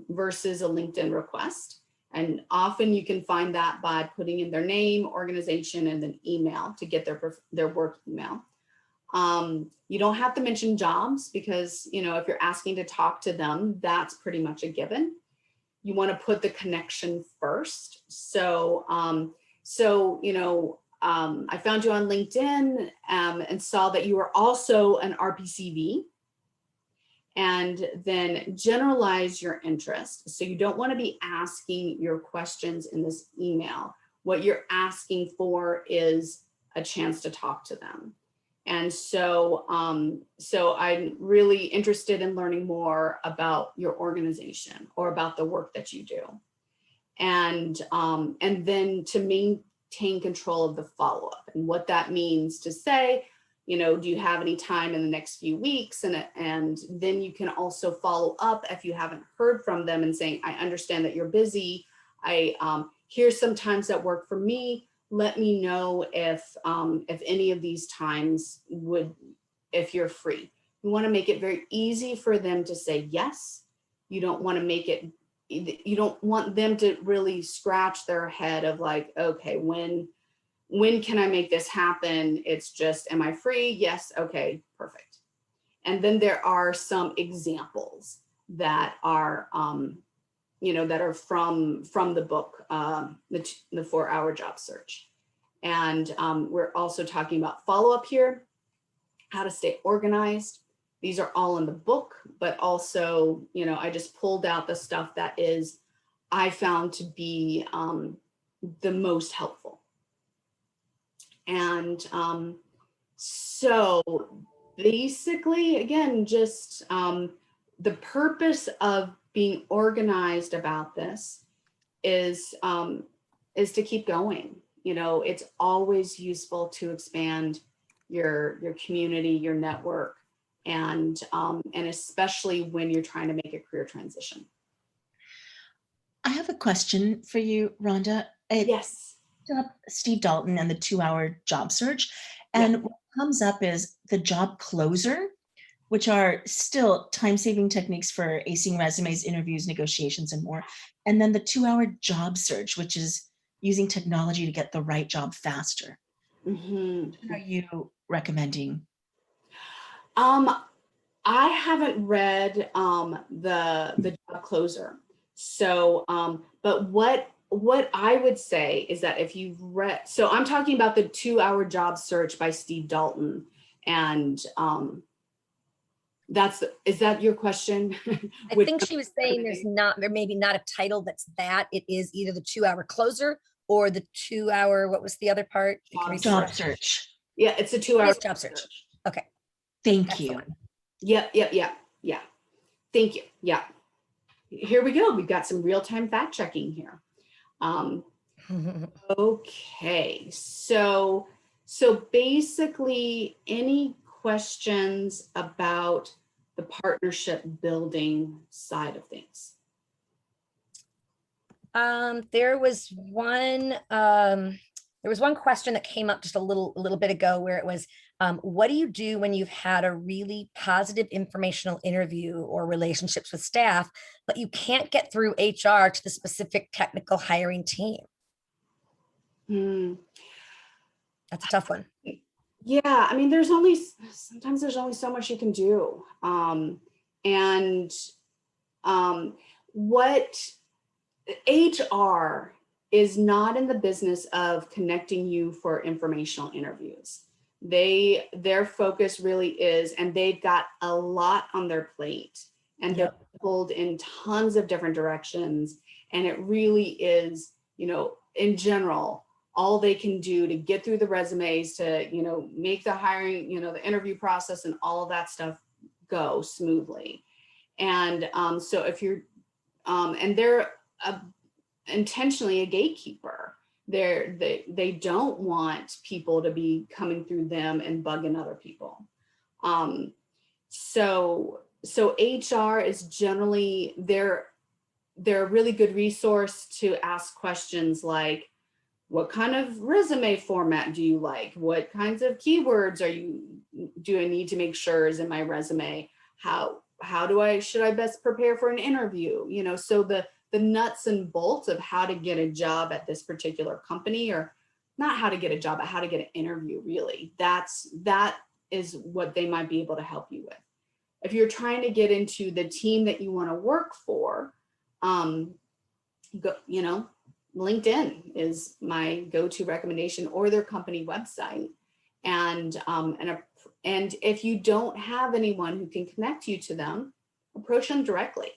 versus a LinkedIn request. And often you can find that by putting in their name, organization, and then email to get their work email. You don't have to mention jobs because, if you're asking to talk to them, that's pretty much a given. You want to put the connection first. So, I found you on LinkedIn and saw that you were also an RPCV. And then generalize your interest. So you don't want to be asking your questions in this email. What you're asking for is a chance to talk to them. And so, I'm really interested in learning more about your organization or about the work that you do. And then to maintain control of the follow-up, and what that means to say, do you have any time in the next few weeks? And then you can also follow up if you haven't heard from them and saying, I understand that you're busy. Here's some times that work for me. Let me know if any of these times if you're free. You want to make it very easy for them to say yes. You don't want them to really scratch their head of like, okay, when can I make this happen? It's just, am I free? Yes. Okay, perfect. And then there are some examples that are, that are from the book, the 4-Hour Job Search. And we're also talking about follow-up here, how to stay organized. These are all in the book, but also, I just pulled out the stuff that I found to be the most helpful. And so basically, again, just the purpose of being organized about this is to keep going. It's always useful to expand your community, your network. and especially when you're trying to make a career transition. I have a question for you, Rhonda. Yes. Up Steve Dalton and the 2-hour job search. And what comes up is the job closer, which are still time-saving techniques for acing resumes, interviews, negotiations, and more. And then the 2-hour job search, which is using technology to get the right job faster. What are you recommending? I haven't read the job closer. So, but what I would say is that if you've read, so I'm talking about the 2-hour job search by Steve Dalton, and is that your question? I think she was saying there may be not a title that's that. It is either the 2-hour closer or the 2-hour, what was the other part? Job search. Yeah, it's a 2-hour job search. Okay. Thank you. Yeah. Thank you. Yeah. Here we go. We've got some real-time fact checking here. Okay. So basically, any questions about the partnership building side of things? There was one question that came up just a little bit ago where it was, what do you do when you've had a really positive informational interview or relationships with staff, but you can't get through HR to the specific technical hiring team? That's a tough one. Yeah, I mean, sometimes there's only so much you can do. What HR is not in the business of connecting you for informational interviews. Their focus really is, and they've got a lot on their plate, and they're pulled in tons of different directions. And it really is, in general, all they can do to get through the resumes, to, make the hiring, the interview process and all of that stuff go smoothly. And so if you're, and they're intentionally a gatekeeper. They don't want people to be coming through them and bugging other people. So HR is generally, they're a really good resource to ask questions like, what kind of resume format do you like? What kinds of keywords do I need to make sure is in my resume? Should I best prepare for an interview? So the nuts and bolts of how to get a job at this particular company, or not how to get a job, but how to get an interview, really. That is what they might be able to help you with. If you're trying to get into the team that you want to work for, LinkedIn is my go-to recommendation, or their company website. And if you don't have anyone who can connect you to them, approach them directly.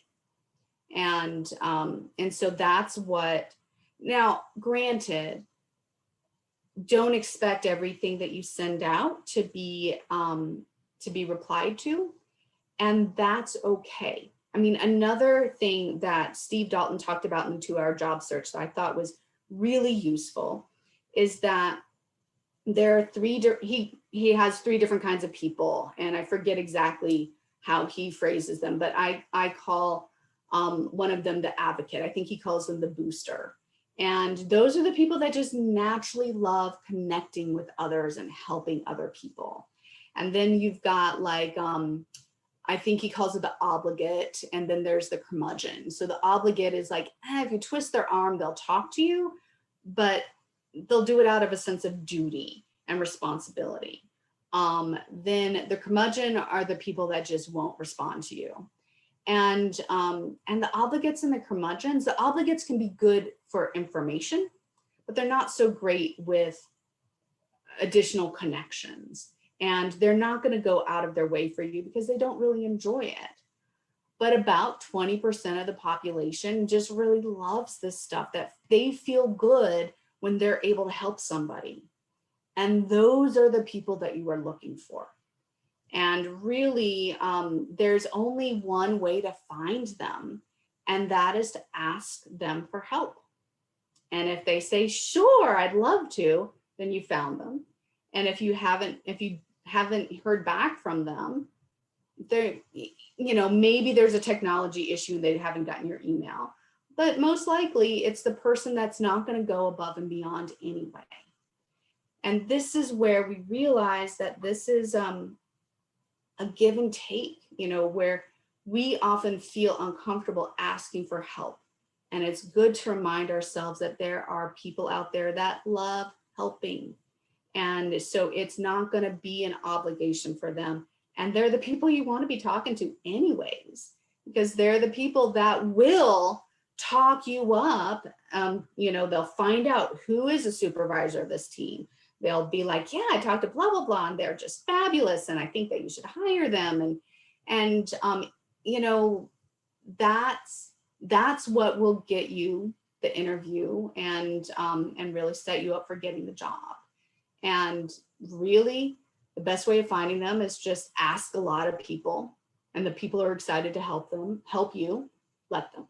And so that's what, now granted, don't expect everything that you send out to be replied to, and that's okay. I mean, another thing that Steve Dalton talked about in the 2-hour job search that I thought was really useful is that there are he has 3 different kinds of people, and I forget exactly how he phrases them, but I call one of them the advocate. I think he calls them the booster. And those are the people that just naturally love connecting with others and helping other people. And then you've got I think he calls it the obligate, and then there's the curmudgeon. So the obligate is like, if you twist their arm, they'll talk to you, but they'll do it out of a sense of duty and responsibility. Then the curmudgeon are the people that just won't respond to you. And the obligates and the curmudgeons, the obligates can be good for information, but they're not so great with additional connections. And they're not going to go out of their way for you because they don't really enjoy it. But about 20% of the population just really loves this stuff, that they feel good when they're able to help somebody. And those are the people that you are looking for. And really, there's only one way to find them, and that is to ask them for help. And if they say, sure, I'd love to, then you found them. And if you haven't heard back from them, maybe there's a technology issue and they haven't gotten your email, but most likely it's the person that's not going to go above and beyond anyway. And this is where we realize that this is a give and take, where we often feel uncomfortable asking for help. And it's good to remind ourselves that there are people out there that love helping. And so it's not going to be an obligation for them. And they're the people you want to be talking to anyways, because they're the people that will talk you up. They'll find out who is a supervisor of this team. They'll be like, yeah, I talked to blah, blah, blah, and they're just fabulous. And I think that you should hire them. And that's what will get you the interview and really set you up for getting the job. And really, the best way of finding them is just ask a lot of people, and the people are excited to help you, let them.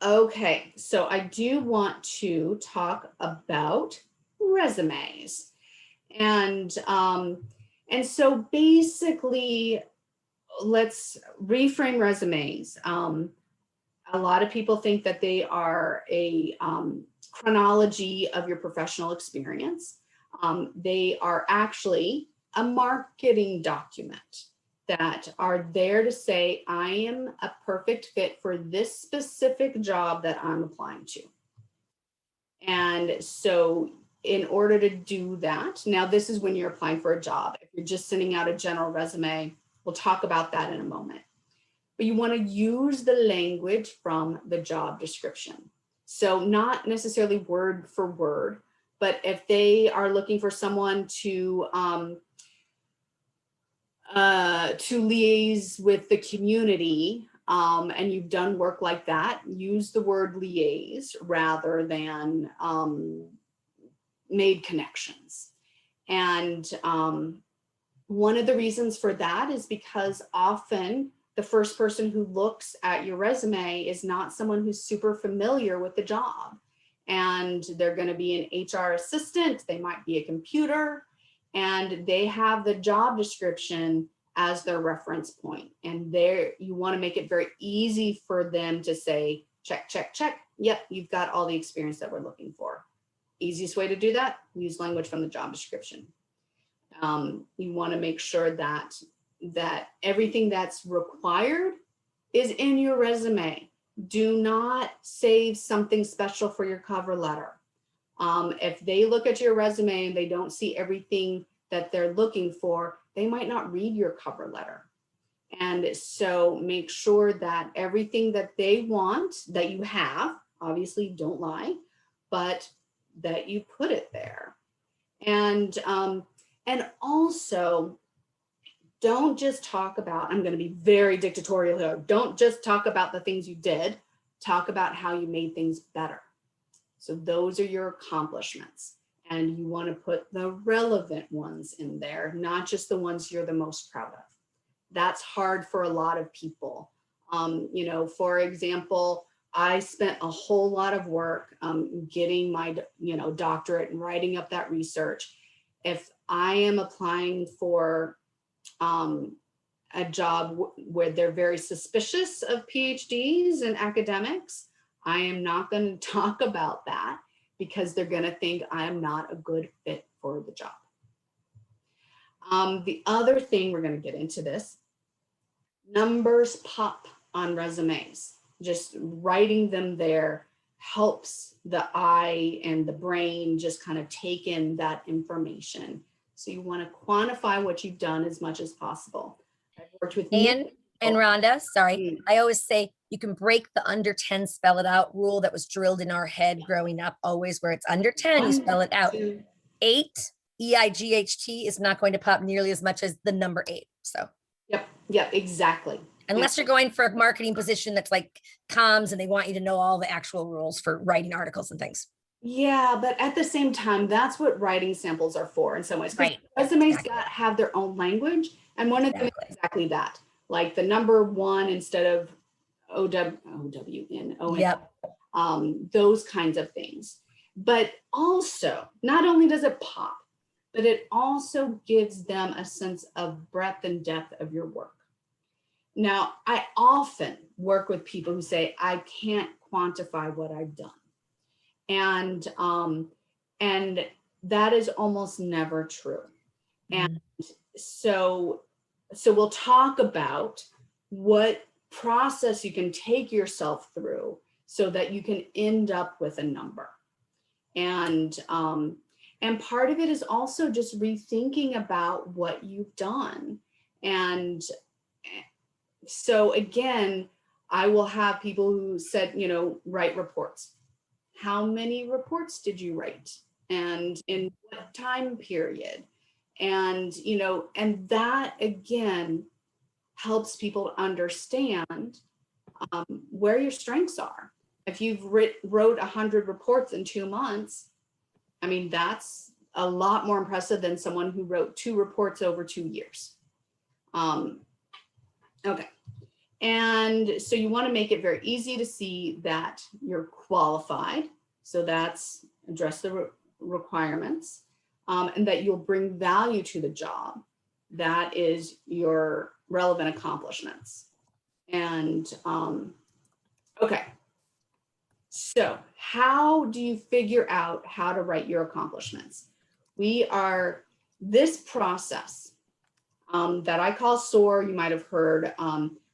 Okay, so I do want to talk about resumes. And so basically, let's reframe resumes. A lot of people think that they are a chronology of your professional experience. They are actually a marketing document that are there to say, I am a perfect fit for this specific job that I'm applying to. And so in order to do that, now this is when you're applying for a job. If you're just sending out a general resume, we'll talk about that in a moment. But you want to use the language from the job description. So not necessarily word for word, but if they are looking for someone to liaise with the community, and you've done work like that, use the word liaise rather than made connections. And one of the reasons for that is because often the first person who looks at your resume is not someone who's super familiar with the job. And they're going to be an HR assistant, they might be a computer, and they have the job description as their reference point. And there you want to make it very easy for them to say, check, check, check. Yep, you've got all the experience that we're looking for. Easiest way to do that, use language from the job description. You want to make sure that everything that's required is in your resume. Do not save something special for your cover letter. If they look at your resume and they don't see everything that they're looking for, they might not read your cover letter. And so make sure that everything that they want, that you have, obviously don't lie, but that you put it there. And also, don't just talk about, I'm going to be very dictatorial here, don't just talk about the things you did, talk about how you made things better. So those are your accomplishments. And you want to put the relevant ones in there, not just the ones you're the most proud of. That's hard for a lot of people. For example, I spent a whole lot of work getting my doctorate and writing up that research. If I am applying for a job where they're very suspicious of PhDs and academics, I am not going to talk about that because they're going to think I'm not a good fit for the job. The other thing, we're going to get into this, numbers pop on resumes. Just writing them there helps the eye and the brain just kind of take in that information. So you want to quantify what you've done as much as possible. I've worked with And Rhonda, sorry, I always say you can break the under 10 spell it out rule that was drilled in our head growing up, always where it's under 10, you spell it out. 8, EIGHT is not going to pop nearly as much as the number 8. So Yep, exactly. Unless you're going for a marketing position that's like comms and they want you to know all the actual rules for writing articles and things. Yeah, but at the same time, that's what writing samples are for in some ways. Right. Resumes have their own language. And one of them is exactly that. Like the number 1 instead of OWN, Yep. Those kinds of things. But also, not only does it pop, but it also gives them a sense of breadth and depth of your work. Now, I often work with people who say, I can't quantify what I've done. And that is almost never true. And so we'll talk about what process you can take yourself through so that you can end up with a number. And part of it is also just rethinking about what you've done. And so again, I will have people who said, write reports. How many reports did you write? And in what time period? And, and that again helps people understand where your strengths are. If you've wrote 100 reports in 2 months, I mean, that's a lot more impressive than someone who wrote 2 reports over 2 years. Okay. And so you want to make it very easy to see that you're qualified. So that's address the requirements, and that you'll bring value to the job. That is your relevant accomplishments. And okay. So how do you figure out how to write your accomplishments? This process that I call SOAR, you might have heard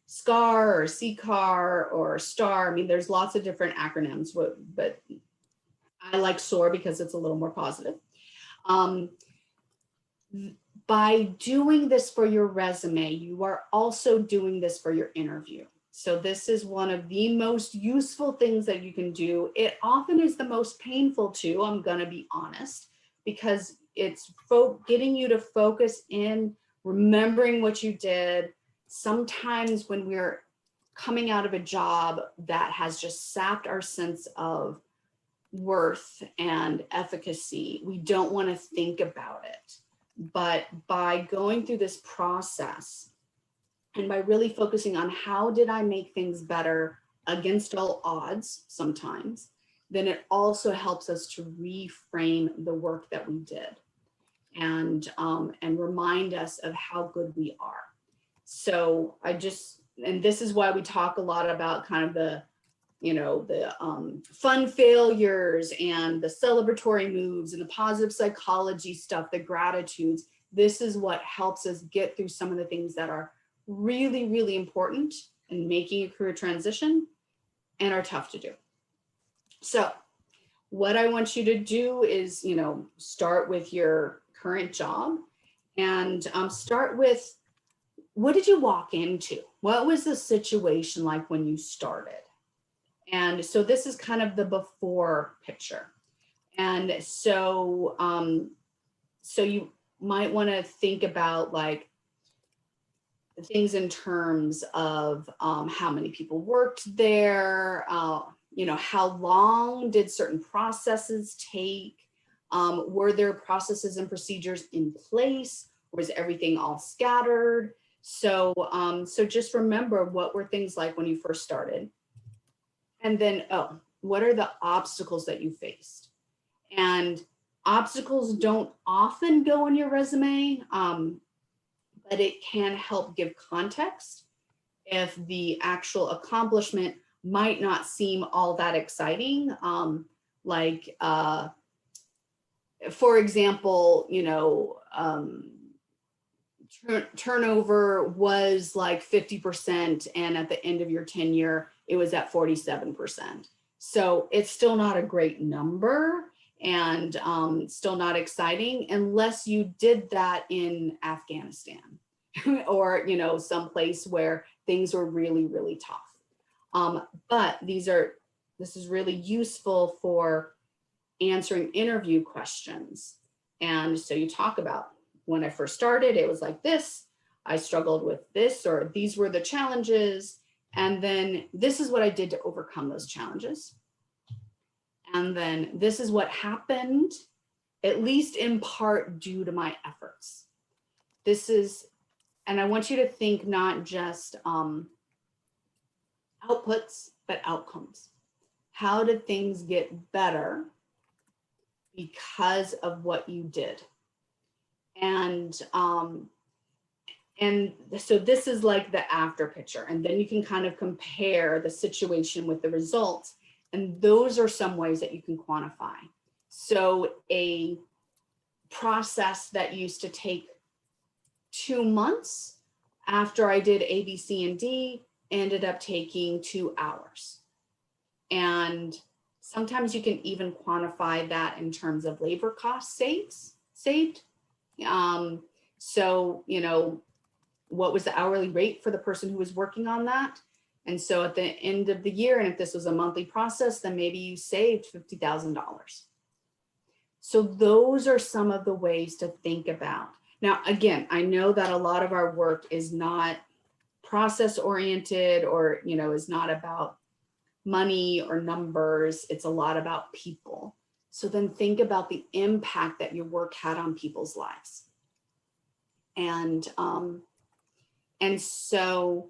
SCAR or CCAR or STAR. I mean, there's lots of different acronyms, but I like SOAR because it's a little more positive. By doing this for your resume, you are also doing this for your interview. So this is one of the most useful things that you can do. It often is the most painful too, I'm gonna be honest, because it's getting you to focus in, remembering what you did. Sometimes when we're coming out of a job that has just sapped our sense of worth and efficacy, we don't want to think about it. But by going through this process and by really focusing on how did I make things better against all odds sometimes, then it also helps us to reframe the work that we did and remind us of how good we are. So and this is why we talk a lot about kind of the fun failures and the celebratory moves and the positive psychology stuff, the gratitudes. This is what helps us get through some of the things that are really, really important in making a career transition and are tough to do. So what I want you to do is, start with your current job and start with, what did you walk into? What was the situation like when you started? And so this is kind of the before picture. And so, so you might want to think about like things in terms of how many people worked there, how long did certain processes take? Were there processes and procedures in place? Or was everything all scattered? So, so just remember, what were things like when you first started? And then, what are the obstacles that you faced? And obstacles don't often go in your resume, but it can help give context if the actual accomplishment might not seem all that exciting. For example, turnover was like 50%, and at the end of your tenure, it was at 47%. So it's still not a great number and still not exciting unless you did that in Afghanistan or, someplace where things were really, really tough. But this is really useful for answering interview questions. And so you talk about, when I first started, it was like this, I struggled with this, or these were the challenges. And then this is what I did to overcome those challenges. And then this is what happened, at least in part due to my efforts. And I want you to think not just outputs, but outcomes. How did things get better because of what you did? And so this is like the after picture, and then you can kind of compare the situation with the results. And those are some ways that you can quantify. So a process that used to take 2 months after I did A, B, C, and D ended up taking 2 hours. And sometimes you can even quantify that in terms of labor costs saved. So, you know, what was the hourly rate for the person who was working on that? And so at the end of the year, and if this was a monthly process, then maybe you saved $50,000. So those are some of the ways to think about. Now, again, I know that a lot of our work is not process oriented, or, you know, is not about money or numbers. It's a lot about people. So then think about the impact that your work had on people's lives. And so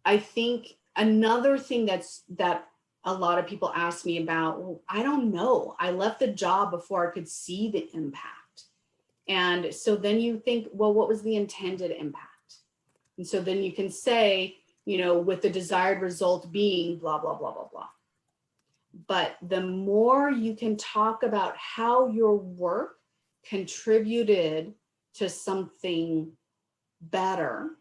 I think another thing that a lot of people ask me about, well, I don't know. I left the job before I could see the impact. And so then you think, well, what was the intended impact? And so then you can say, you know, with the desired result being blah, blah, blah, blah, blah. But the more you can talk about how your work contributed to something better,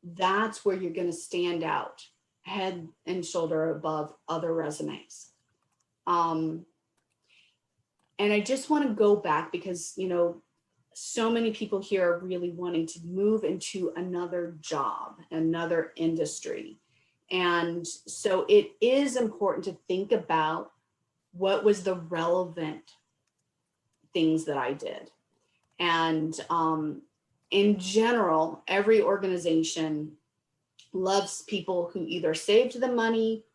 that's where you're going to stand out head and shoulder above other resumes. And I just want to go back because, you know, so many people here are really wanting to move into another job, another industry. And so it is important to think about what was the relevant things that I did. And in general, every organization loves people who either saved the money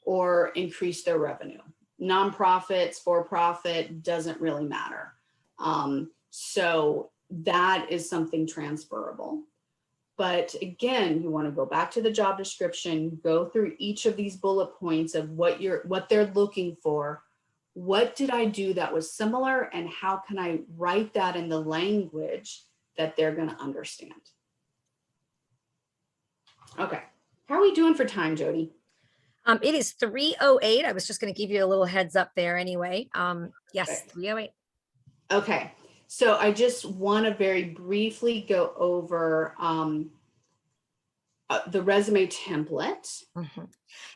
or increased their revenue. Nonprofits, for-profit, doesn't really matter. So that is something transferable. But again, you want to go back to the job description, go through each of these bullet points of what they're looking for. What did I do that was similar, and how can I write that in the language that they're going to understand? Okay, how are we doing for time, Jody? It is 3:08. I was just going to give you a little heads up there anyway. Yes, Okay. 3:08. Okay, so I just want to very briefly go over the resume template. Mm-hmm.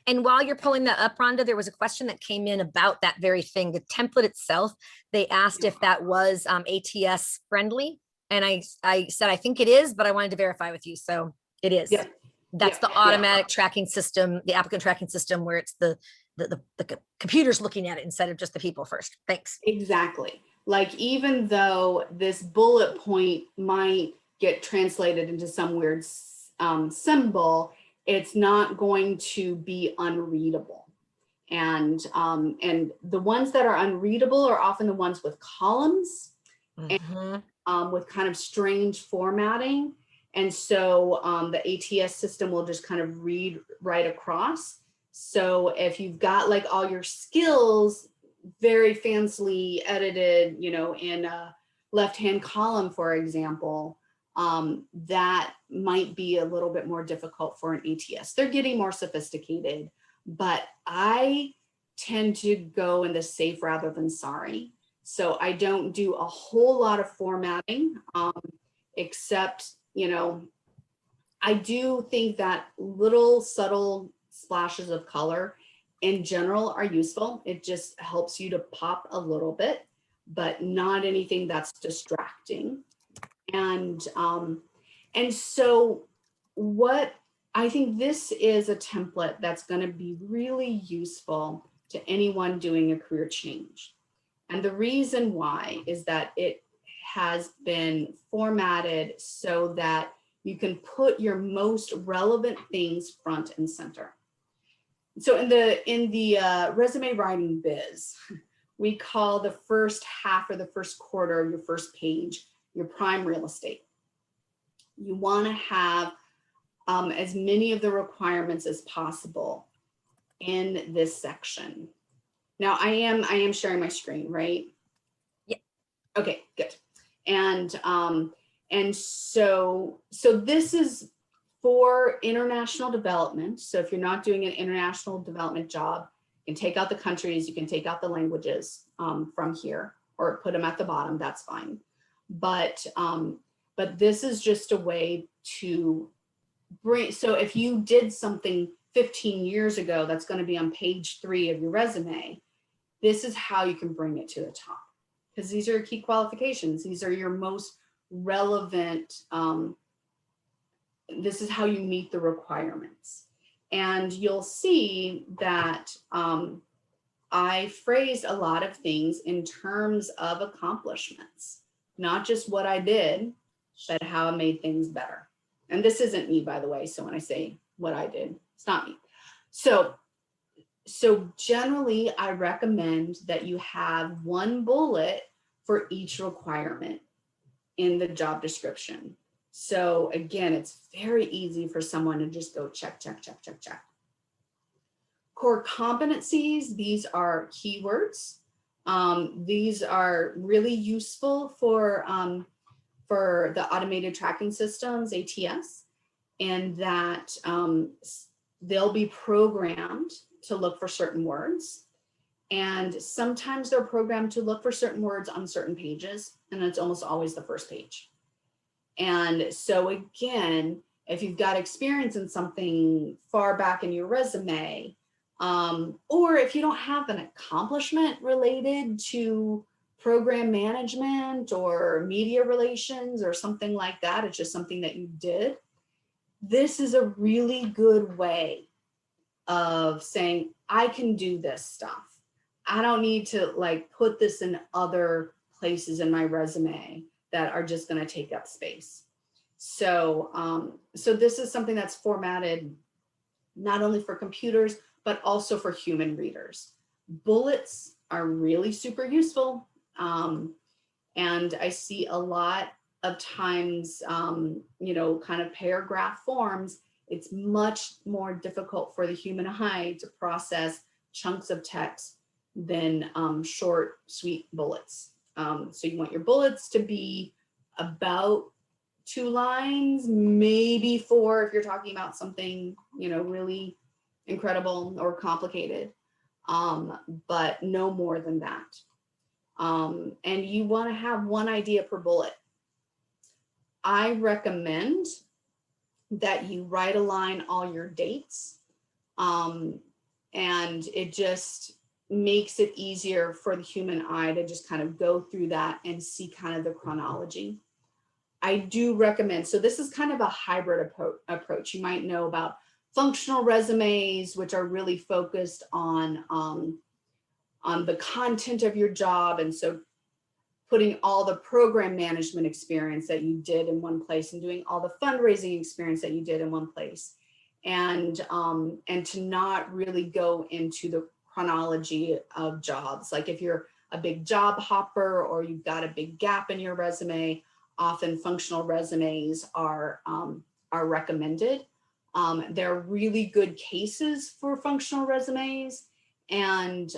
And while you're pulling that up, Rhonda, there was a question that came in about that very thing. The template itself, they asked if that was ATS friendly. And I said, I think it is, but I wanted to verify with you. So it is. Yep. That's the automatic tracking system, the applicant tracking system, where it's the computer's looking at it instead of just the people first. Thanks. Exactly. Like, even though this bullet point might get translated into some weird symbol, it's not going to be unreadable. And the ones that are unreadable are often the ones with columns, Mm-hmm. and with kind of strange formatting. And so the ATS system will just kind of read right across. So if you've got like all your skills very fancily edited, you know, in a left-hand column, for example, that might be a little bit more difficult for an ATS. They're getting more sophisticated, but I tend to go in the safe rather than sorry. So I don't do a whole lot of formatting, except, you know, I do think that little subtle splashes of color in general are useful. It just helps you to pop a little bit, but not anything that's distracting. And so what I think this is a template that's going to be really useful to anyone doing a career change. And the reason why is that it has been formatted so that you can put your most relevant things front and center. So in the resume writing biz, we call the first half or the first quarter of your first page your prime real estate. You want to have as many of the requirements as possible in this section. Now I am sharing my screen, right? Yeah. Okay, good. And so this is for international development. So if you're not doing an international development job, you can take out the countries, you can take out the languages from here, or put them at the bottom, that's fine. But this is just a way to bring, so if you did something 15 years ago that's going to be on page 3 of your resume, this is how you can bring it to the top, because these are key qualifications. These are your most relevant, this is how you meet the requirements. And you'll see that I phrased a lot of things in terms of accomplishments, not just what I did, but how I made things better. And this isn't me, by the way. So when I say what I did, it's not me. So generally, I recommend that you have one bullet for each requirement in the job description. So again, it's very easy for someone to just go check, check, check, check, check. Core competencies, these are keywords. These are really useful for the automated tracking systems, ATS, and that they'll be programmed to look for certain words. And sometimes they're programmed to look for certain words on certain pages, and it's almost always the first page. And so again, if you've got experience in something far back in your resume, or if you don't have an accomplishment related to program management or media relations or something like that, it's just something that you did, this is a really good way of saying, I can do this stuff. I don't need to like put this in other places in my resume that are just going to take up space. So, so this is something that's formatted not only for computers, but also for human readers. Bullets are really super useful. And I see a lot of times, you know, kind of paragraph forms, it's much more difficult for the human eye to process chunks of text than short, sweet bullets. So you want your bullets to be about 2 lines, maybe 4 if you're talking about something, you know, really incredible or complicated, but no more than that. And you want to have 1 idea per bullet. I recommend that you write align all your dates, and it just makes it easier for the human eye to just kind of go through that and see kind of the chronology. I do recommend, so this is kind of a hybrid approach. You might know about functional resumes, which are really focused on the content of your job. And so putting all the program management experience that you did in one place and doing all the fundraising experience that you did in one place. And to not really go into the chronology of jobs. Like if you're a big job hopper or you've got a big gap in your resume, often functional resumes are recommended. They're really good cases for functional resumes. And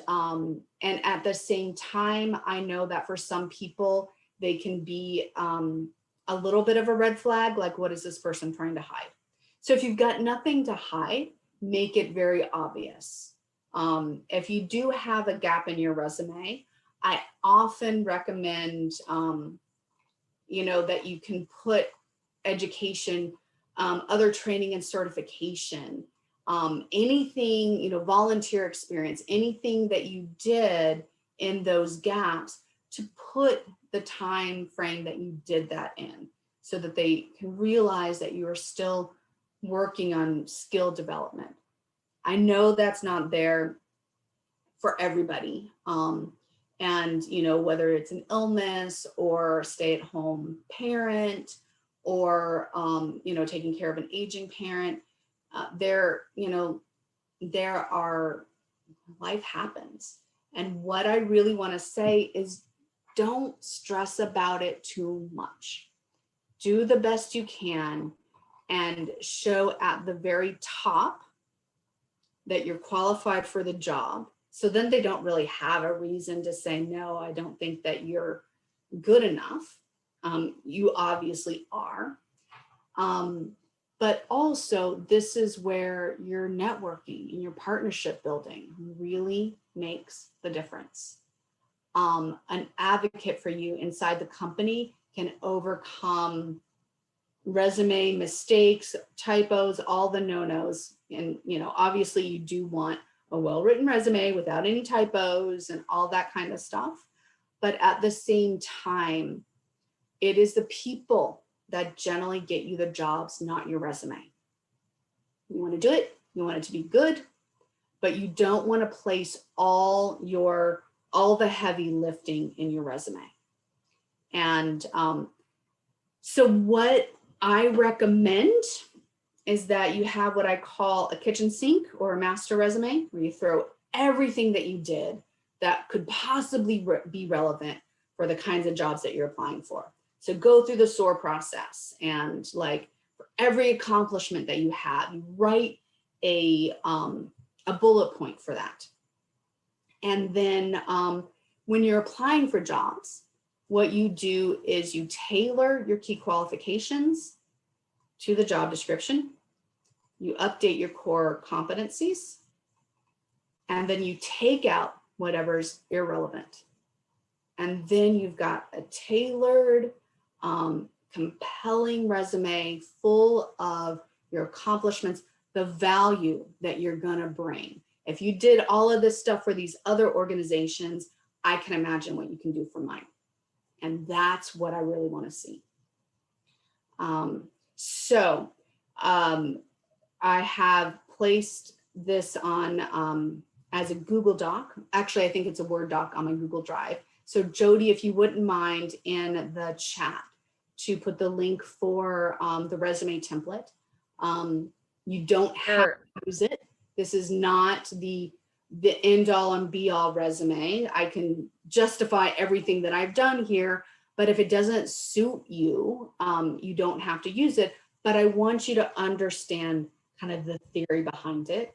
at the same time, I know that for some people, they can be a little bit of a red flag, like what is this person trying to hide? So if you've got nothing to hide, make it very obvious. If you do have a gap in your resume, I often recommend, you know, that you can put education, other training and certification, anything, you know, volunteer experience, anything that you did in those gaps, to put the time frame that you did that in, so that they can realize that you are still working on skill development. I know that's not there for everybody. And, you know, whether it's an illness or stay-at-home parent or, you know, taking care of an aging parent, you know, life happens. And what I really want to say is, don't stress about it too much. Do the best you can and show at the very top that you're qualified for the job. So then they don't really have a reason to say, no, I don't think that you're good enough. You obviously are. But also, this is where your networking and your partnership building really makes the difference. An advocate for you inside the company can overcome resume mistakes, typos, all the no-nos. And, obviously you do want a well-written resume without any typos and all that kind of stuff. But at the same time, it is the people that generally get you the jobs, not your resume. You want to do it, you want it to be good, but you don't want to place all the heavy lifting in your resume. And so what I recommend is that you have what I call a kitchen sink or a master resume, where you throw everything that you did that could possibly be relevant for the kinds of jobs that you're applying for. So go through the SOAR process, and like for every accomplishment that you have, you write a bullet point for that. And then when you're applying for jobs, what you do is you tailor your key qualifications to the job description. You update your core competencies, and then you take out whatever's irrelevant. And then you've got a tailored, compelling resume full of your accomplishments, the value that you're gonna bring. If you did all of this stuff for these other organizations, I can imagine what you can do for mine. And that's what I really want to see. I have placed this on as a Google Doc. Actually, I think it's a Word doc on my Google Drive. So Jody, if you wouldn't mind in the chat to put the link for the resume template. You don't have to use it. This is not the end all and be all resume. I can justify everything that I've done here, but if it doesn't suit you, you don't have to use it. But I want you to understand kind of the theory behind it.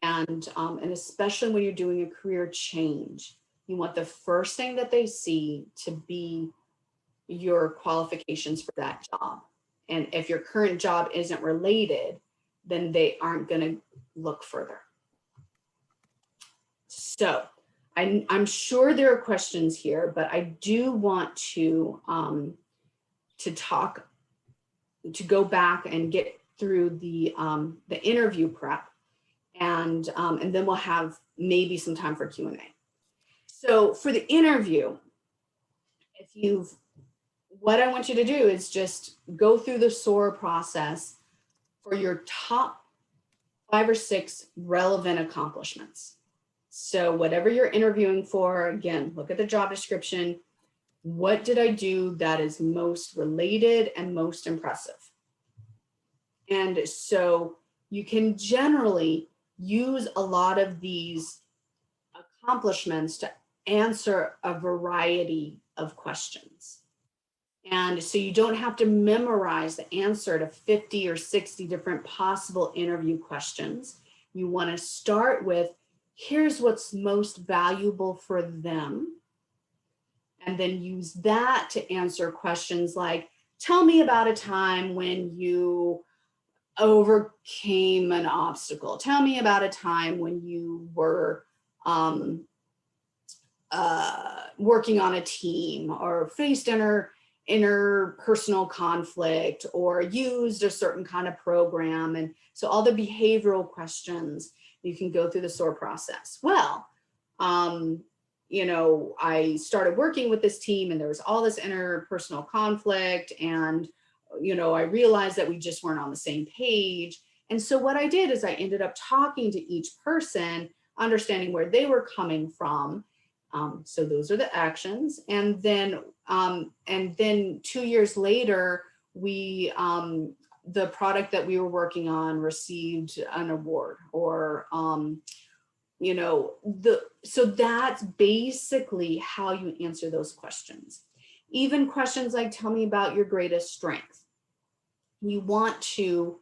And especially when you're doing a career change, you want the first thing that they see to be your qualifications for that job. And if your current job isn't related, then they aren't going to look further. So I'm sure there are questions here, but I do want to go back and get through the interview prep, and then we'll have maybe some time for Q&A. So for the interview, what I want you to do is just go through the SOAR process for your top 5 or 6 relevant accomplishments. So whatever you're interviewing for, again, look at the job description. What did I do that is most related and most impressive? And so you can generally use a lot of these accomplishments to answer a variety of questions. And so you don't have to memorize the answer to 50 or 60 different possible interview questions. You want to start with, here's what's most valuable for them. And then use that to answer questions like, tell me about a time when you overcame an obstacle. Tell me about a time when you were working on a team or faced interpersonal conflict or used a certain kind of program. And so all the behavioral questions, you can go through the SOAR process. Well, I started working with this team and there was all this interpersonal conflict, and I realized that we just weren't on the same page. And so what I did is I ended up talking to each person, understanding where they were coming from. So those are the actions. And then 2 years later, the product that we were working on received an award, or so that's basically how you answer those questions. Even questions like, tell me about your greatest strength. You want to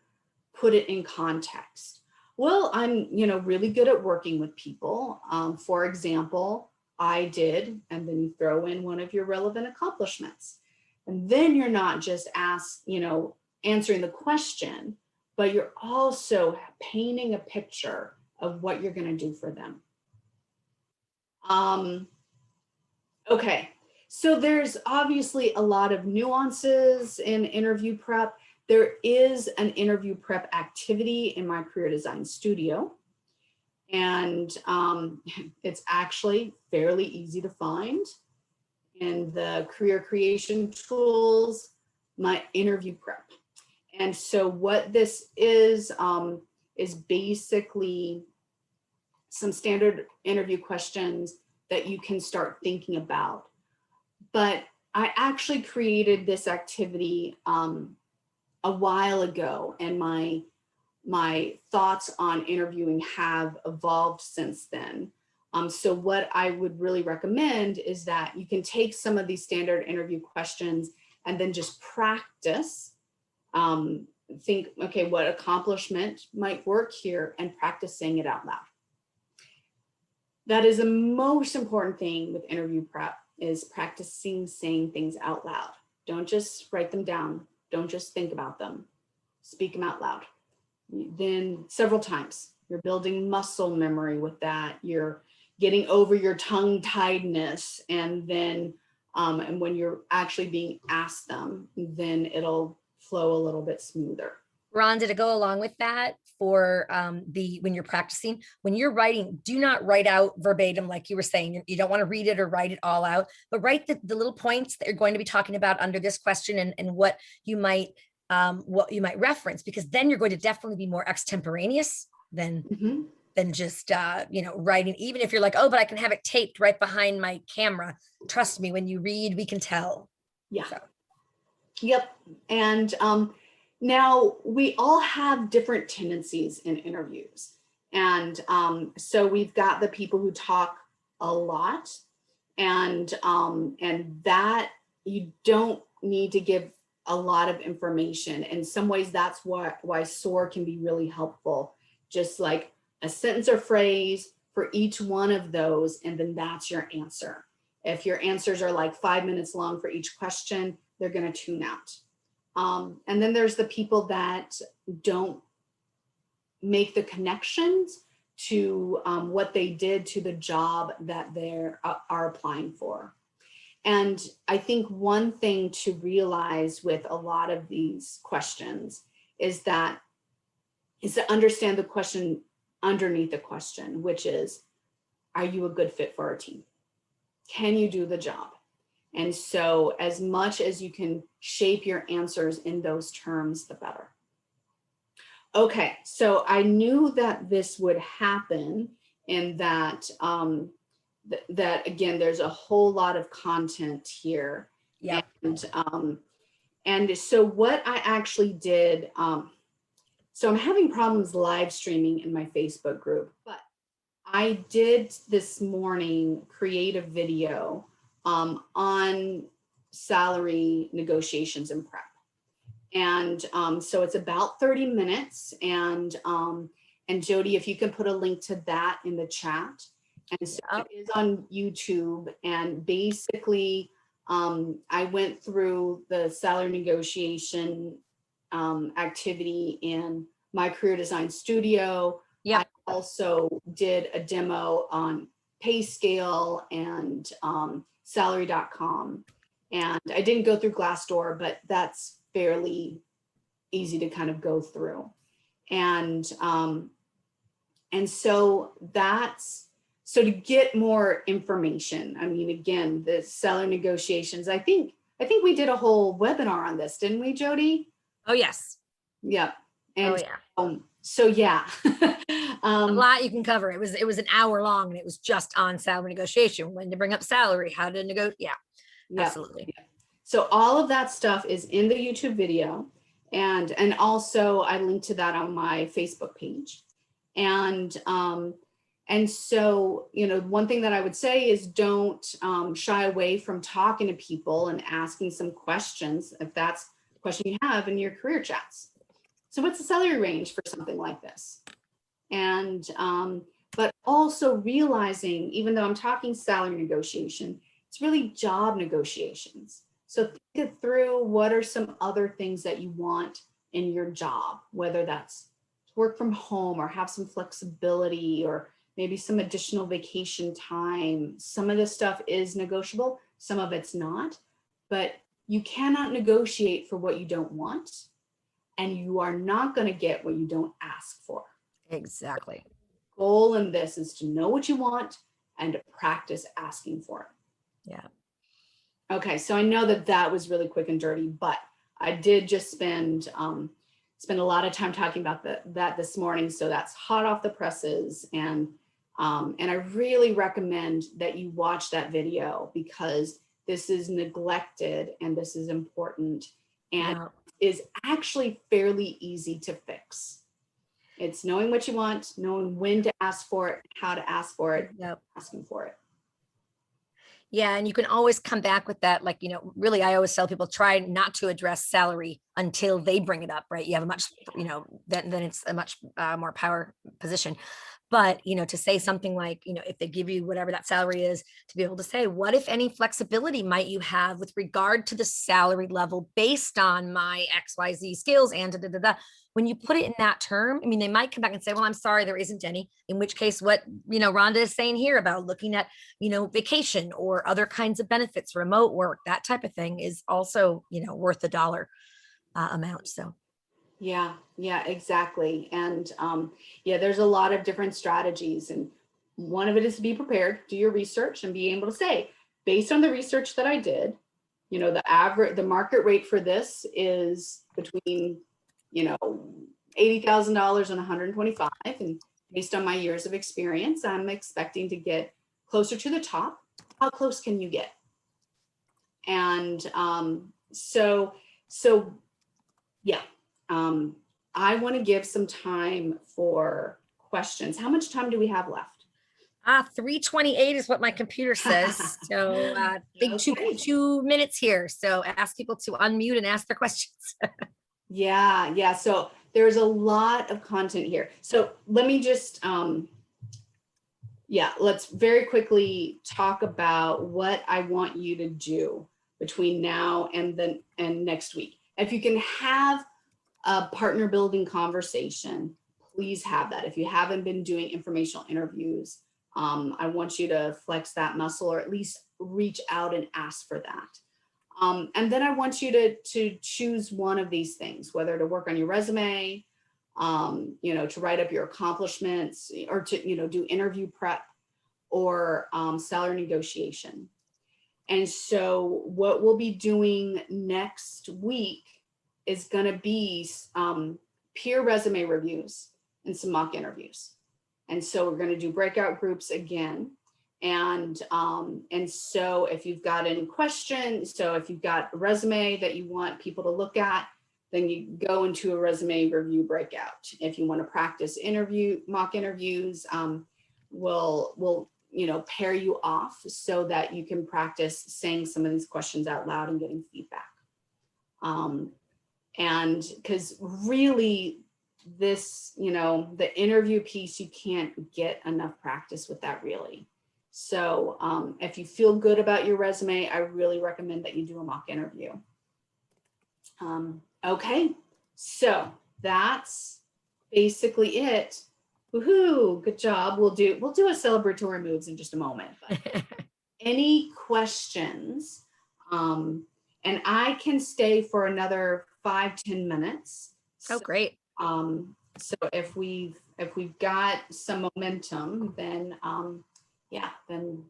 put it in context. Well, I'm, really good at working with people. For example, I did, and then you throw in one of your relevant accomplishments. And then you're not just answering the question, but you're also painting a picture of what you're going to do for them. Okay, so there's obviously a lot of nuances in interview prep. There is an interview prep activity in my career design studio, and it's actually fairly easy to find in the career creation tools, my interview prep. And so what this is basically some standard interview questions that you can start thinking about. But I actually created this activity a while ago, and my thoughts on interviewing have evolved since then. So what I would really recommend is that you can take some of these standard interview questions and then just practice. Think, okay, what accomplishment might work here, and practice saying it out loud. That is the most important thing with interview prep, is practicing saying things out loud. Don't just write them down. Don't just think about them. Speak them out loud. Then several times. You're building muscle memory with that. You're getting over your tongue-tiedness, and then and when you're actually being asked them, then it'll flow a little bit smoother. Rhonda, to go along with that, for when you're practicing, when you're writing, do not write out verbatim, like you were saying. You don't want to read it or write it all out, but write the little points that you're going to be talking about under this question, and what you might reference, because then you're going to definitely be more extemporaneous than just writing. Even if you're like, oh, but I can have it taped right behind my camera. Trust me, when you read, we can tell. Yeah. So. Yep. And now we all have different tendencies in interviews. And so we've got the people who talk a lot, and that you don't need to give a lot of information. In some ways, that's why SOAR can be really helpful. Just like a sentence or phrase for each one of those, and then that's your answer. If your answers are like 5 minutes long for each question, they're going to tune out. And then there's the people that don't make the connections to what they did to the job that they are applying for. And I think one thing to realize with a lot of these questions is to understand the question underneath the question, which is, are you a good fit for our team? Can you do the job? And so as much as you can shape your answers in those terms, the better. Okay, so I knew that this would happen, and that that again, there's a whole lot of content here. Yeah. And so what I actually did, so I'm having problems live streaming in my Facebook group, but I did this morning create a video on salary negotiations and prep. And so it's about 30 minutes. And Jody, if you can put a link to that in the chat. And so it is on YouTube. And basically, I went through the salary negotiation activity in my career design studio. Yeah. I also did a demo on PayScale and salary.com. And I didn't go through Glassdoor, but that's fairly easy to kind of go through. And so so to get more information, I mean, again, the salary negotiations, I think we did a whole webinar on this, didn't we, Jody? Oh, yes. Yeah. And yeah. So yeah. A lot you can cover. It was an hour long, and it was just on salary negotiation, when to bring up salary, how to negotiate. Yeah, absolutely. Yeah. So all of that stuff is in the YouTube video. And also I linked to that on my Facebook page. And so, one thing that I would say is don't shy away from talking to people and asking some questions, if that's a question you have in your career chats. So what's the salary range for something like this? And, but also realizing, even though I'm talking salary negotiation, it's really job negotiations. So think it through. What are some other things that you want in your job, whether that's work from home or have some flexibility or maybe some additional vacation time. Some of this stuff is negotiable, some of it's not, but you cannot negotiate for what you don't want, and you are not going to get what you don't ask for. Exactly. Goal in this is to know what you want and to practice asking for it. Yeah. Okay, so I know that that was really quick and dirty, but I did just spend a lot of time talking about that this morning, so that's hot off the presses, and I really recommend that you watch that video because this is neglected and this is important and Yeah. is actually fairly easy to fix. It's knowing what you want, knowing when to ask for it, how to ask for it, Yep. asking for it. Yeah. And you can always come back with that. Like, really, I always tell people try not to address salary until they bring it up, right? You have a much, then it's a much more power position. But, to say something like, if they give you whatever that salary is, to be able to say, what, if any, flexibility might you have with regard to the salary level based on my XYZ skills and da, da, da, da. When you put it in that term, I mean, they might come back and say, well, I'm sorry, there isn't any, in which case what, Rhonda is saying here about looking at, vacation or other kinds of benefits, remote work, that type of thing is also, worth the dollar amount. So. Yeah, exactly. And there's a lot of different strategies. And one of it is to be prepared, do your research and be able to say, based on the research that I did, the market rate for this is between, $80,000 and $125,000. And based on my years of experience, I'm expecting to get closer to the top. How close can you get? And I want to give some time for questions. How much time do we have left? 3:28 is what my computer says. So big Okay. 2 minutes here. So ask people to unmute and ask their questions. Yeah. So there's a lot of content here. So let me just, let's very quickly talk about what I want you to do between now and next week. If you can have a partner building conversation, please have that. If you haven't been doing informational interviews, I want you to flex that muscle or at least reach out and ask for that. And then I want you to choose one of these things, whether to work on your resume, to write up your accomplishments or to, do interview prep or salary negotiation. And so what we'll be doing next week is going to be peer resume reviews and some mock interviews. And so we're going to do breakout groups again. And so if you've got any questions, so if you've got a resume that you want people to look at, then you go into a resume review breakout. If you want to practice mock interviews, we'll pair you off so that you can practice saying some of these questions out loud and getting feedback. And because really this, the interview piece, you can't get enough practice with that really. So if you feel good about your resume, I really recommend that you do a mock interview. Okay, so that's basically it. Woohoo, good job. We'll do a celebratory moves in just a moment. But any questions? And I can stay for another 5-10 minutes. Oh, great. So if we've got some momentum, then then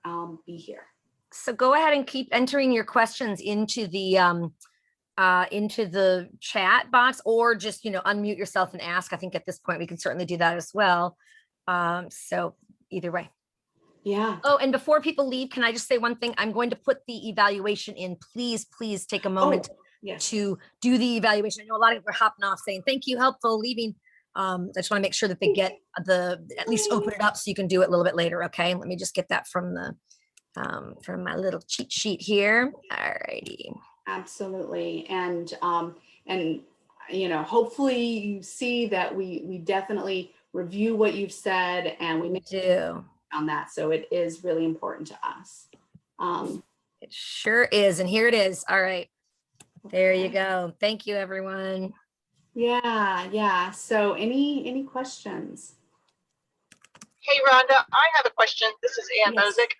I'll be here. So go ahead and keep entering your questions into the chat box, or just unmute yourself and ask. I think at this point we can certainly do that as well. So either way. Yeah. Oh, and before people leave, can I just say one thing? I'm going to put the evaluation in. Please take a moment to do the evaluation. I know a lot of people are hopping off saying thank you, helpful, leaving. I just want to make sure that they get at least open it up so you can do it a little bit later. Okay, let me just get that from my little cheat sheet here. All righty. Absolutely. And hopefully you see that we definitely review what you've said and we do on that. So it is really important to us. It It sure is. And here it is. All right. There you go. Thank you, everyone. Yeah. So any questions? Hey, Rhonda, I have a question. This is Ann Yes. Mosick.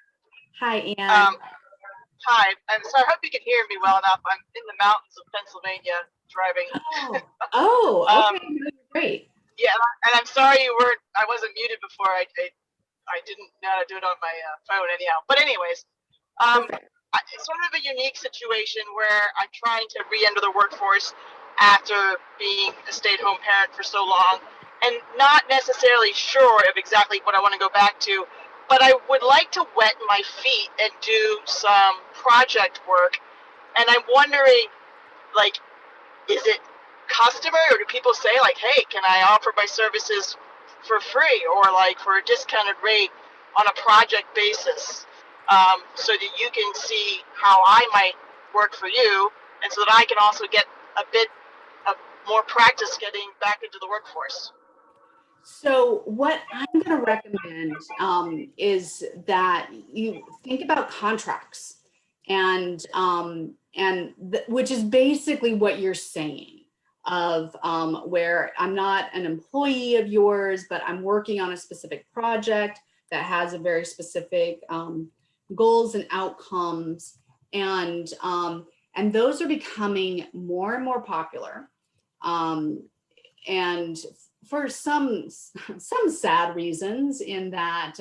Hi, Ann. Hi, I hope you can hear me well enough. I'm in the mountains of Pennsylvania driving. Okay. No, you're great. Yeah, and I'm sorry I wasn't muted before. I didn't know how to do it on my phone anyhow. But anyways, it's sort of a unique situation where I'm trying to re-enter the workforce after being a stay-at-home parent for so long, and not necessarily sure of exactly what I want to go back to, but I would like to wet my feet and do some project work. And I'm wondering, like, is it customary, or do people say, like, hey, can I offer my services for free or like for a discounted rate on a project basis, so that you can see how I might work for you, and so that I can also get a bit of more practice getting back into the workforce? So what I'm going to recommend is that you think about contracts, and which is basically what you're saying, of where I'm not an employee of yours, but I'm working on a specific project that has a very specific goals and outcomes, and those are becoming more and more popular, and for some sad reasons, in that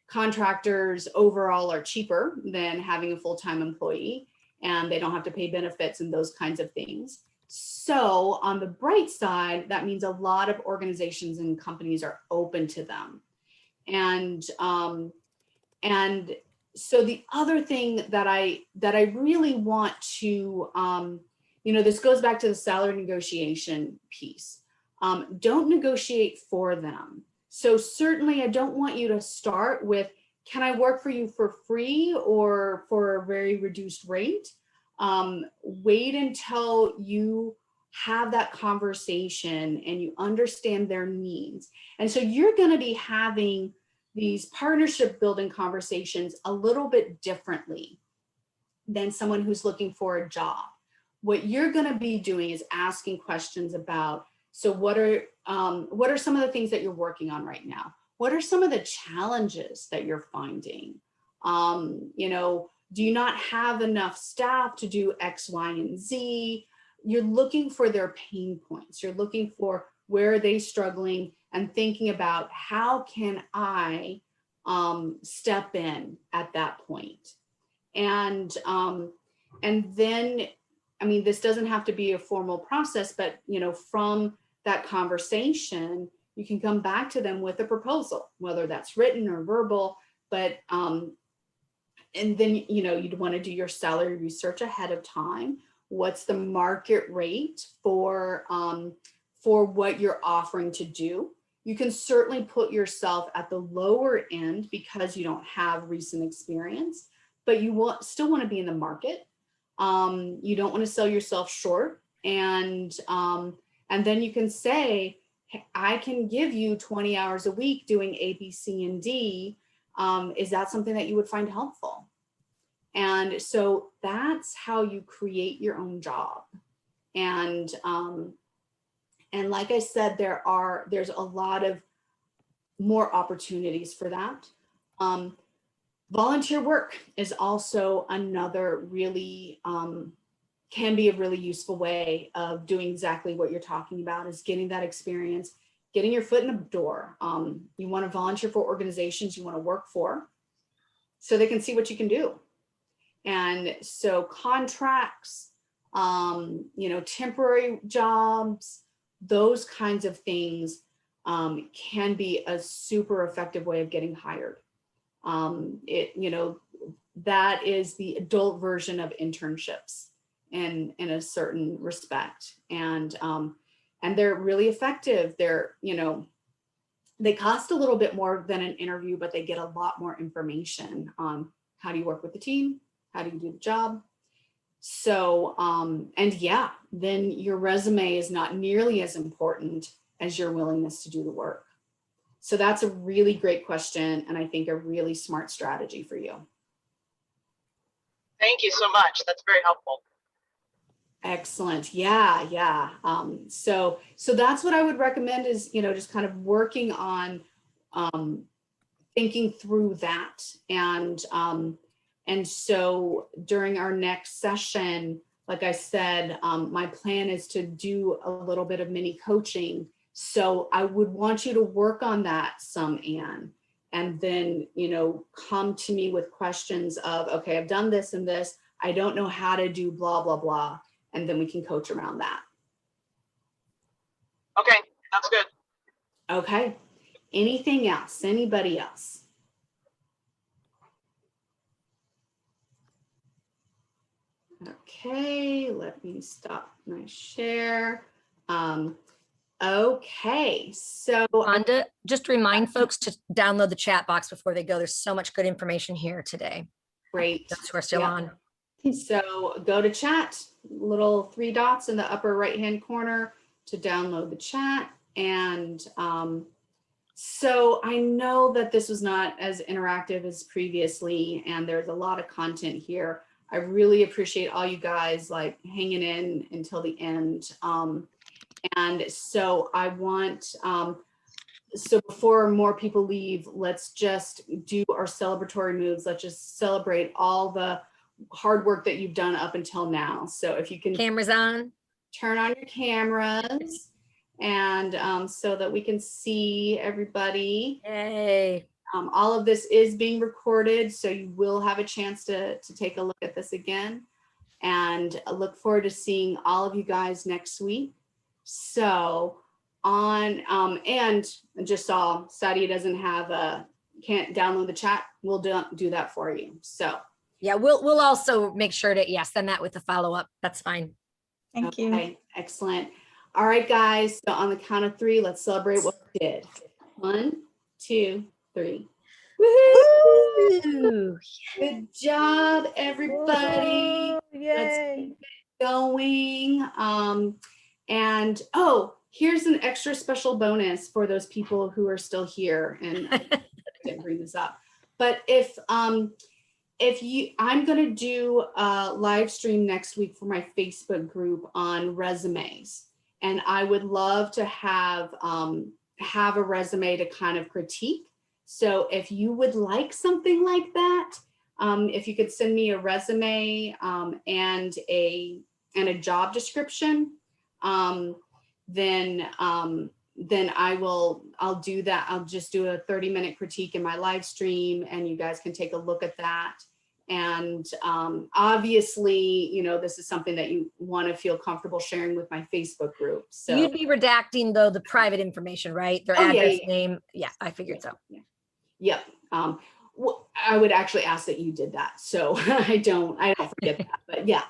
contractors overall are cheaper than having a full-time employee, and they don't have to pay benefits and those kinds of things. So on the bright side, that means a lot of organizations and companies are open to them. And so the other thing that I really want to, this goes back to the salary negotiation piece. Don't negotiate for them. So certainly I don't want you to start with, can I work for you for free or for a very reduced rate? Wait until you have that conversation and you understand their needs. And so you're going to be having these partnership building conversations a little bit differently than someone who's looking for a job. What you're going to be doing is asking questions about, so what are some of the things that you're working on right now? What are some of the challenges that you're finding? Do you not have enough staff to do X, Y, and Z? You're looking for their pain points. You're looking for where are they struggling, and thinking about how can I step in at that point. And then, I mean, this doesn't have to be a formal process, but from that conversation, you can come back to them with a proposal, whether that's written or verbal. But and then you'd want to do your salary research ahead of time. What's the market rate for what you're offering to do? You can certainly put yourself at the lower end because you don't have recent experience, but you still want to be in the market. You don't want to sell yourself short, and then you can say, I can give you 20 hours a week doing A, B, C, and D. Is that something that you would find helpful? And so that's how you create your own job. And like I said, there's a lot of more opportunities for that. Volunteer work is also another really, can be a really useful way of doing exactly what you're talking about, is getting that experience, getting your foot in the door. You want to volunteer for organizations you want to work for, so they can see what you can do. And so contracts, temporary jobs, those kinds of things can be a super effective way of getting hired. That is the adult version of internships in a certain respect. And they're really effective. They cost a little bit more than an interview, but they get a lot more information on how do you work with the team? How do you do the job? So, then your resume is not nearly as important as your willingness to do the work. So that's a really great question, and I think a really smart strategy for you. Thank you so much. That's very helpful. Excellent. Yeah. So that's what I would recommend is, just kind of working on thinking through that. And so during our next session, like I said, my plan is to do a little bit of mini coaching. So I would want you to work on that some, Anne, and then, come to me with questions of, okay, I've done this and this. I don't know how to do blah, blah, blah. And then we can coach around that. Okay, that's good. Okay. Anything else? Anybody else? Okay, let me stop my share. Okay, so Rhonda, just remind folks to download the chat box before they go. There's so much good information here today. great. Those who are still Yeah. on. So go to chat, little 3 dots in the upper right-hand corner to download the chat. And so I know that this was not as interactive as previously, and there's a lot of content here. I really appreciate all you guys like hanging in until the end. And so I want, so before more people leave, let's just do our celebratory moves. Let's just celebrate all the hard work that you've done up until now. So if you can Cameras on. turn on your cameras and so that we can see everybody. Yay. All of this is being recorded, so you will have a chance to take a look at this again. And I look forward to seeing all of you guys next week. So on, and I just saw Sadia doesn't have can't download the chat. We'll do that for you. So Yeah, we'll also make sure to send that with the follow-up. That's fine. Thank you. okay, excellent. All right, guys. So on the count of 3, let's celebrate what we did. 1, 2, 3. Woohoo! Good job, everybody. Let's keep it going. And here's an extra special bonus for those people who are still here. And I didn't bring this up, but if I'm going to do a live stream next week for my Facebook group on resumes, and I would love to have a resume to kind of critique. So if you would like something like that, if you could send me a resume and a job description, then I'll do that. I'll just do a 30-minute critique in my live stream, and you guys can take a look at that. And obviously, this is something that you want to feel comfortable sharing with my Facebook group. So You'd be redacting though the private information, right? Their address, name. Yeah, I figured so. Yep. I would actually ask that you did that. So I don't forget that, but yeah.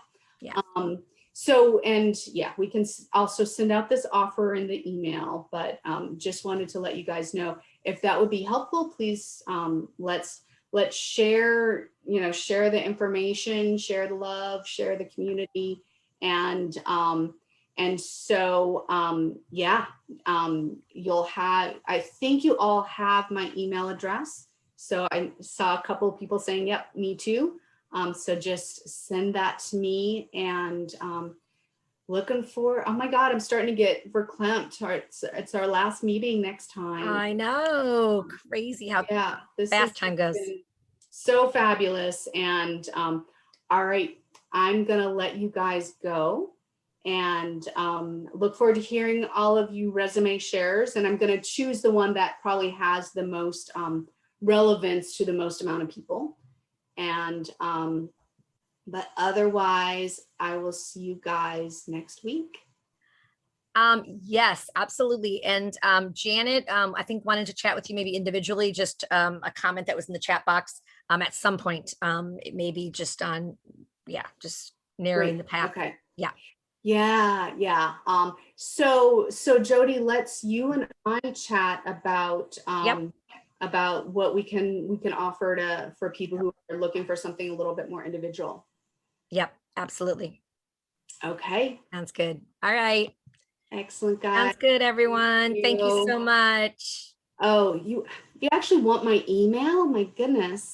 So, and we can also send out this offer in the email, but just wanted to let you guys know if that would be helpful. Please, let's share, share the information, share the love, share the community. And so, you'll have, I think you all have my email address. So I saw a couple of people saying, yep, me too. So just send that to me, and looking for, oh my God, I'm starting to get verklempt. It's our last meeting next time. I know, crazy how fast time goes. So fabulous. And all right, I'm gonna let you guys go, and look forward to hearing all of you resume shares. And I'm gonna choose the one that probably has the most relevance to the most amount of people. And but otherwise, I will see you guys next week. Yes, absolutely. And Janet, I think wanted to chat with you maybe individually, just a comment that was in the chat box at some point. It may be just on, just narrowing the path. Okay. Yeah. So Jody, let's you and I chat about about what we can offer for people who are looking for something a little bit more individual. Yep, absolutely. Okay. Sounds good. All right. Excellent, guys. Sounds good, everyone. Thank you so much. Oh, you actually want my email? My goodness.